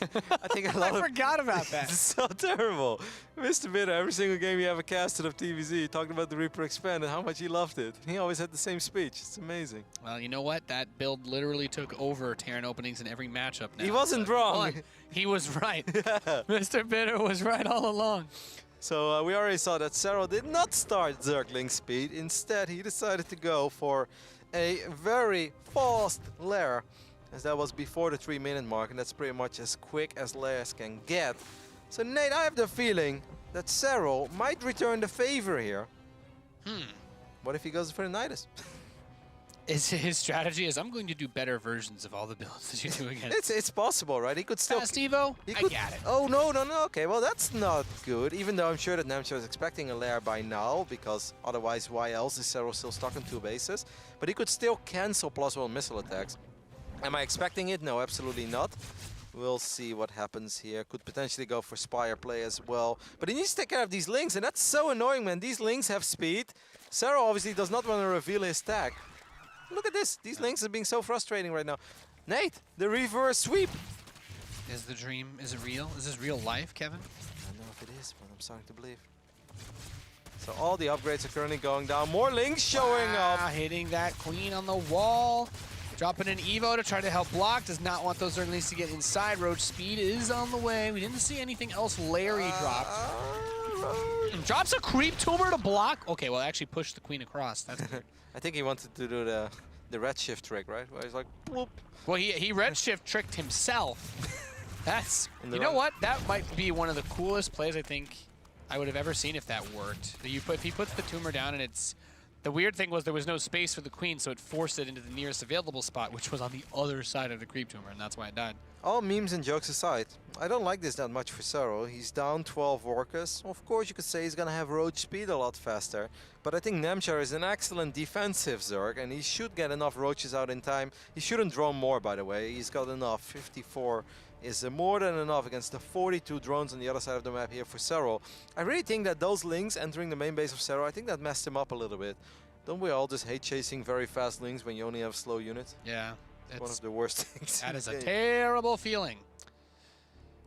I think a lot I forgot about that. It's so terrible. Mr. Bitter, every single game you ever casted of TVZ, he talked about the Reaper Expand and how much he loved it. He always had the same speech. It's amazing. Well, you know what? That build literally took over Terran openings in every matchup now. He wasn't wrong. He was right. Yeah. Mr. Bitter was right all along. So we already saw that Serral did not start Zergling speed. Instead, he decided to go for a very fast lair, as that was before the 3-minute mark, and that's pretty much as quick as lairs can get. So Nate, I have the feeling that Serral might return the favor here. What if he goes for the Nidus? His strategy is, I'm going to do better versions of all the builds that you do against. It's possible, right? He could still... Fast Evo? I get it. Oh, no. Okay, well, that's not good. Even though I'm sure that Namshar is expecting a lair by now, because otherwise, why else is Serral still stuck on 2 bases? But he could still cancel +1 missile attacks. Am I expecting it? No, absolutely not. We'll see what happens here. Could potentially go for Spire play as well. But he needs to take care of these Lings, and that's so annoying, man. These Lings have speed. Serral obviously does not want to reveal his tag. Look at this. These Lings are being so frustrating right now. Nate, the reverse sweep. Is the dream, is it real? Is this real life, Kevin? I don't know if it is, but I'm starting to believe. So all the upgrades are currently going down. More Lings showing up. Hitting that queen on the wall. Dropping an Evo to try to help block. Does not want those Zerglings to get inside. Roach speed is on the way. We didn't see anything else Larry dropped. Drops a creep tumor to block. Okay, well, actually pushed the queen across. That's good. I think he wanted to do the redshift trick, right? Where he's like, bloop. Well, he redshift tricked himself. That's, you know what? That might be one of the coolest plays I think I would have ever seen if that worked. If he puts the tumor down and it's... The weird thing was there was no space for the queen, so it forced it into the nearest available spot, which was on the other side of the creep tumor, and that's why it died. All memes and jokes aside, I don't like this that much for Serral. He's down 12 workers. Of course, you could say he's going to have roach speed a lot faster, but I think Namshar is an excellent defensive Zerg, and he should get enough roaches out in time. He shouldn't drone more, by the way. He's got enough. 54 is more than enough against the 42 drones on the other side of the map here for Serral. I really think that those Lings entering the main base of Serral, I think that messed him up a little bit. Don't we all just hate chasing very fast Lings when you only have slow units? Yeah. It's one of the worst things. That is a terrible feeling.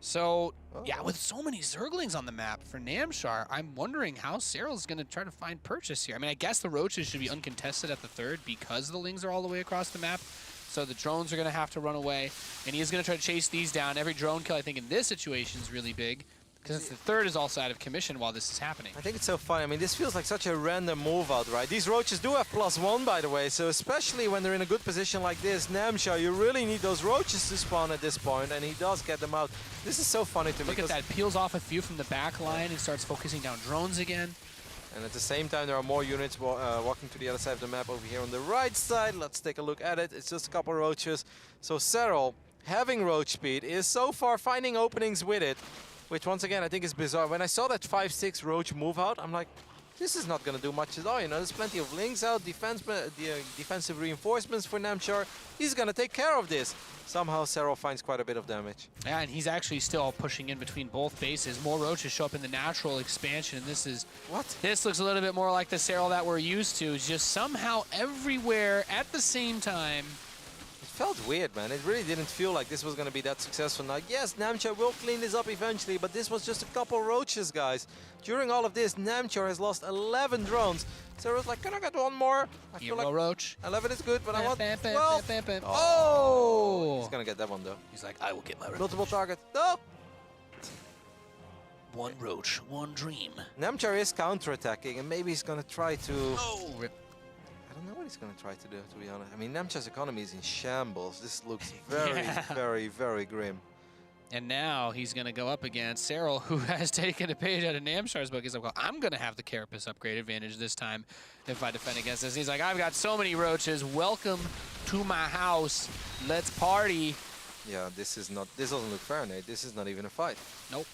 So, yeah, with so many Zerglings on the map for Namshar, I'm wondering how Serral's going to try to find purchase here. I mean, I guess the Roaches should be uncontested at the third because the Lings are all the way across the map. So the drones are going to have to run away, and he is going to try to chase these down. Every drone kill, I think, in this situation is really big, because the third is also out of commission while this is happening. I think it's so funny. I mean, this feels like such a random move out, right? These Roaches do have +1, by the way, so especially when they're in a good position like this, Namshar, you really need those Roaches to spawn at this point, and he does get them out. This is so funny to me. Look at that, peels off a few from the back line and starts focusing down drones again. And at the same time, there are more units walking to the other side of the map over here on the right side. Let's take a look at it. It's just a couple Roaches. So Serral, having Roach speed, is so far finding openings with it, which once again I think is bizarre. When I saw that 5-6 Roach move out, I'm like, this is not going to do much at all. You know, there's plenty of Lings out, defensive reinforcements for Namshar. He's going to take care of this. Somehow Serral finds quite a bit of damage. Yeah, and he's actually still pushing in between both bases. More Roaches show up in the natural expansion, and this is... What? This looks a little bit more like the Serral that we're used to. Just somehow everywhere at the same time. It felt weird, man. It really didn't feel like this was going to be that successful. Now, yes, Namshar will clean this up eventually, but this was just a couple Roaches, guys. During all of this, Namshar has lost 11 drones. Serral's like, can I get one more? I feel like Roach. 11 is good, but I want 12. Oh! He's going to get that one, though. He's like, I will get my Roach. Multiple target. No! One Roach, one dream. Namshar is counterattacking, and maybe he's going to try to... Oh, rip. I don't know what he's going to try to do, to be honest. I mean, Namshar's economy is in shambles. This looks very, very grim. And now he's going to go up against Serral, who has taken a page out of Namshar's book. He's like, well, I'm going to have the Carapace upgrade advantage this time if I defend against this. He's like, I've got so many Roaches. Welcome to my house. Let's party. Yeah, this doesn't look fair, Nate. This is not even a fight. Nope.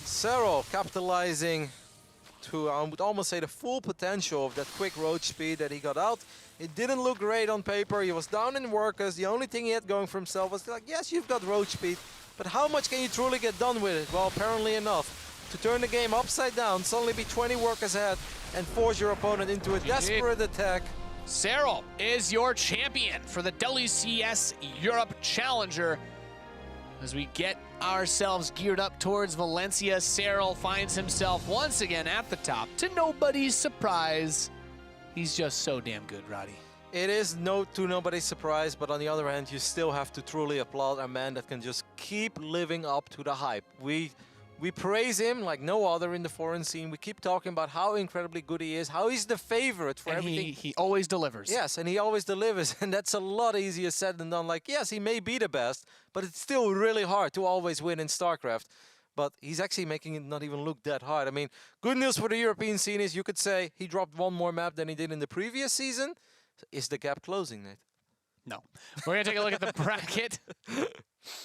Serral capitalizing to, I would almost say, the full potential of that quick Roach speed that he got out. It didn't look great on paper. He was down in workers. The only thing he had going for himself was like, yes, you've got Roach speed, but how much can you truly get done with it? Well, apparently enough to turn the game upside down, suddenly be 20 workers ahead, and force your opponent into a desperate attack. Serral is your champion for the WCS Europe Challenger. As we get ourselves geared up towards Valencia, Serral finds himself once again at the top. To nobody's surprise, he's just so damn good, Roddy. It is to nobody's surprise, but on the other hand, you still have to truly applaud a man that can just keep living up to the hype. We praise him like no other in the foreign scene. We keep talking about how incredibly good he is, how he's the favorite for everything. He always delivers. Yes, and he always delivers, and that's a lot easier said than done. Like, yes, he may be the best, but it's still really hard to always win in StarCraft. But he's actually making it not even look that hard. I mean, good news for the European scene is you could say he dropped one more map than he did in the previous season. Is the gap closing, Nate? No. We're going to take a look at the bracket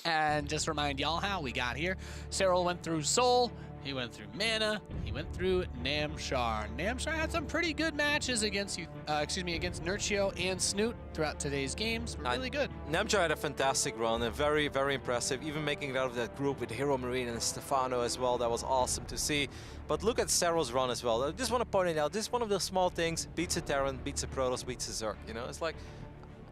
and just remind y'all how we got here. Serral went through Seoul. He went through Mana. He went through Namshar. Namshar had some pretty good matches against against Nurchio and Snoot throughout today's games. Really good. Namshar had a fantastic run and very, very impressive. Even making it out of that group with Hero Marine and Stefano as well. That was awesome to see. But look at Serral's run as well. I just want to point it out. This is one of those small things. Beats a Terran, beats a Protoss, beats a Zerg. You know, it's like,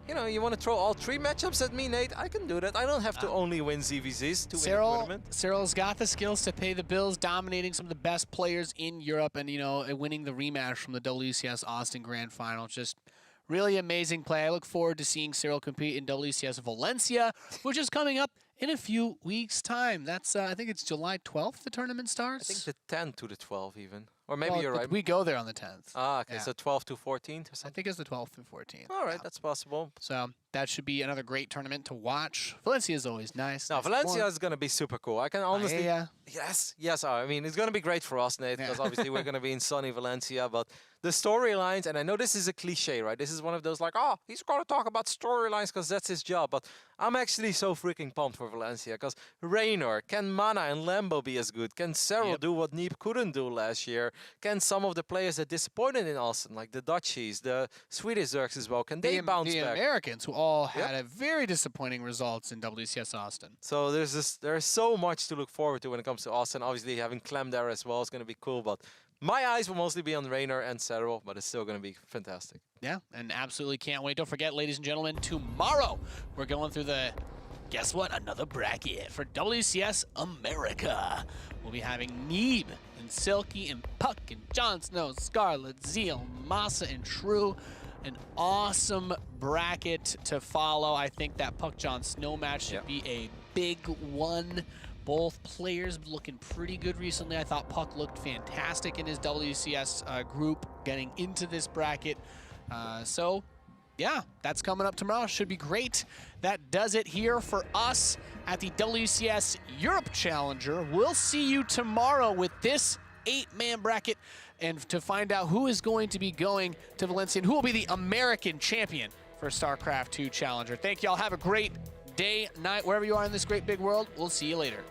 you know, you want to throw all 3 matchups at me, Nate? I can do that. I don't have to only win ZVZs to win a tournament. Serral's got the skills to pay the bills, dominating some of the best players in Europe and, you know, winning the rematch from the WCS Austin Grand Final. Just really amazing play. I look forward to seeing Serral compete in WCS Valencia, which is coming up in a few weeks' time. That's, I think it's July 12th the tournament starts. I think the 10th to the 12th even. Or maybe you're right. We go there on the 10th. Ah, okay, so 12th to 14th or something? I think it's the 12th and 14th. All right, that's possible. So that should be another great tournament to watch. Valencia is always nice. No, Valencia is going to be super cool. I can honestly... Yes. I mean, it's going to be great for us, Nate, because obviously we're going to be in sunny Valencia, but the storylines, and I know this is a cliche, right? This is one of those like, oh, he's going to talk about storylines because that's his job, but I'm actually so freaking pumped for Valencia because Raynor, can Mana and Lambo be as good? Can Serral do what Neep couldn't do last year? Can some of the players that disappointed in Austin, like the Dutchies, the Swedish Zergs as well, can they bounce back? The Americans, who all had a very disappointing results in WCS Austin. So there's so much to look forward to when it comes to Austin. Obviously, having Clem there as well is going to be cool, but my eyes will mostly be on Raynor and Serral, but it's still going to be fantastic. Yeah, and absolutely can't wait. Don't forget, ladies and gentlemen, tomorrow we're going through the, guess what, another bracket for WCS America. We'll be having Neeb and Silky and Puck and Jon Snow, Scarlet, Zeal, Masa, and Shrew. An awesome bracket to follow. I think that Puck Jon Snow match should be a big one. Both players looking pretty good recently. I thought Puck looked fantastic in his WCS group getting into this bracket. So, yeah, that's coming up tomorrow. Should be great. That does it here for us at the WCS Europe Challenger. We'll see you tomorrow with this 8-man bracket and to find out who is going to be going to Valencia and who will be the American champion for StarCraft 2 Challenger. Thank y'all. Have a great day, night, wherever you are in this great big world. We'll see you later.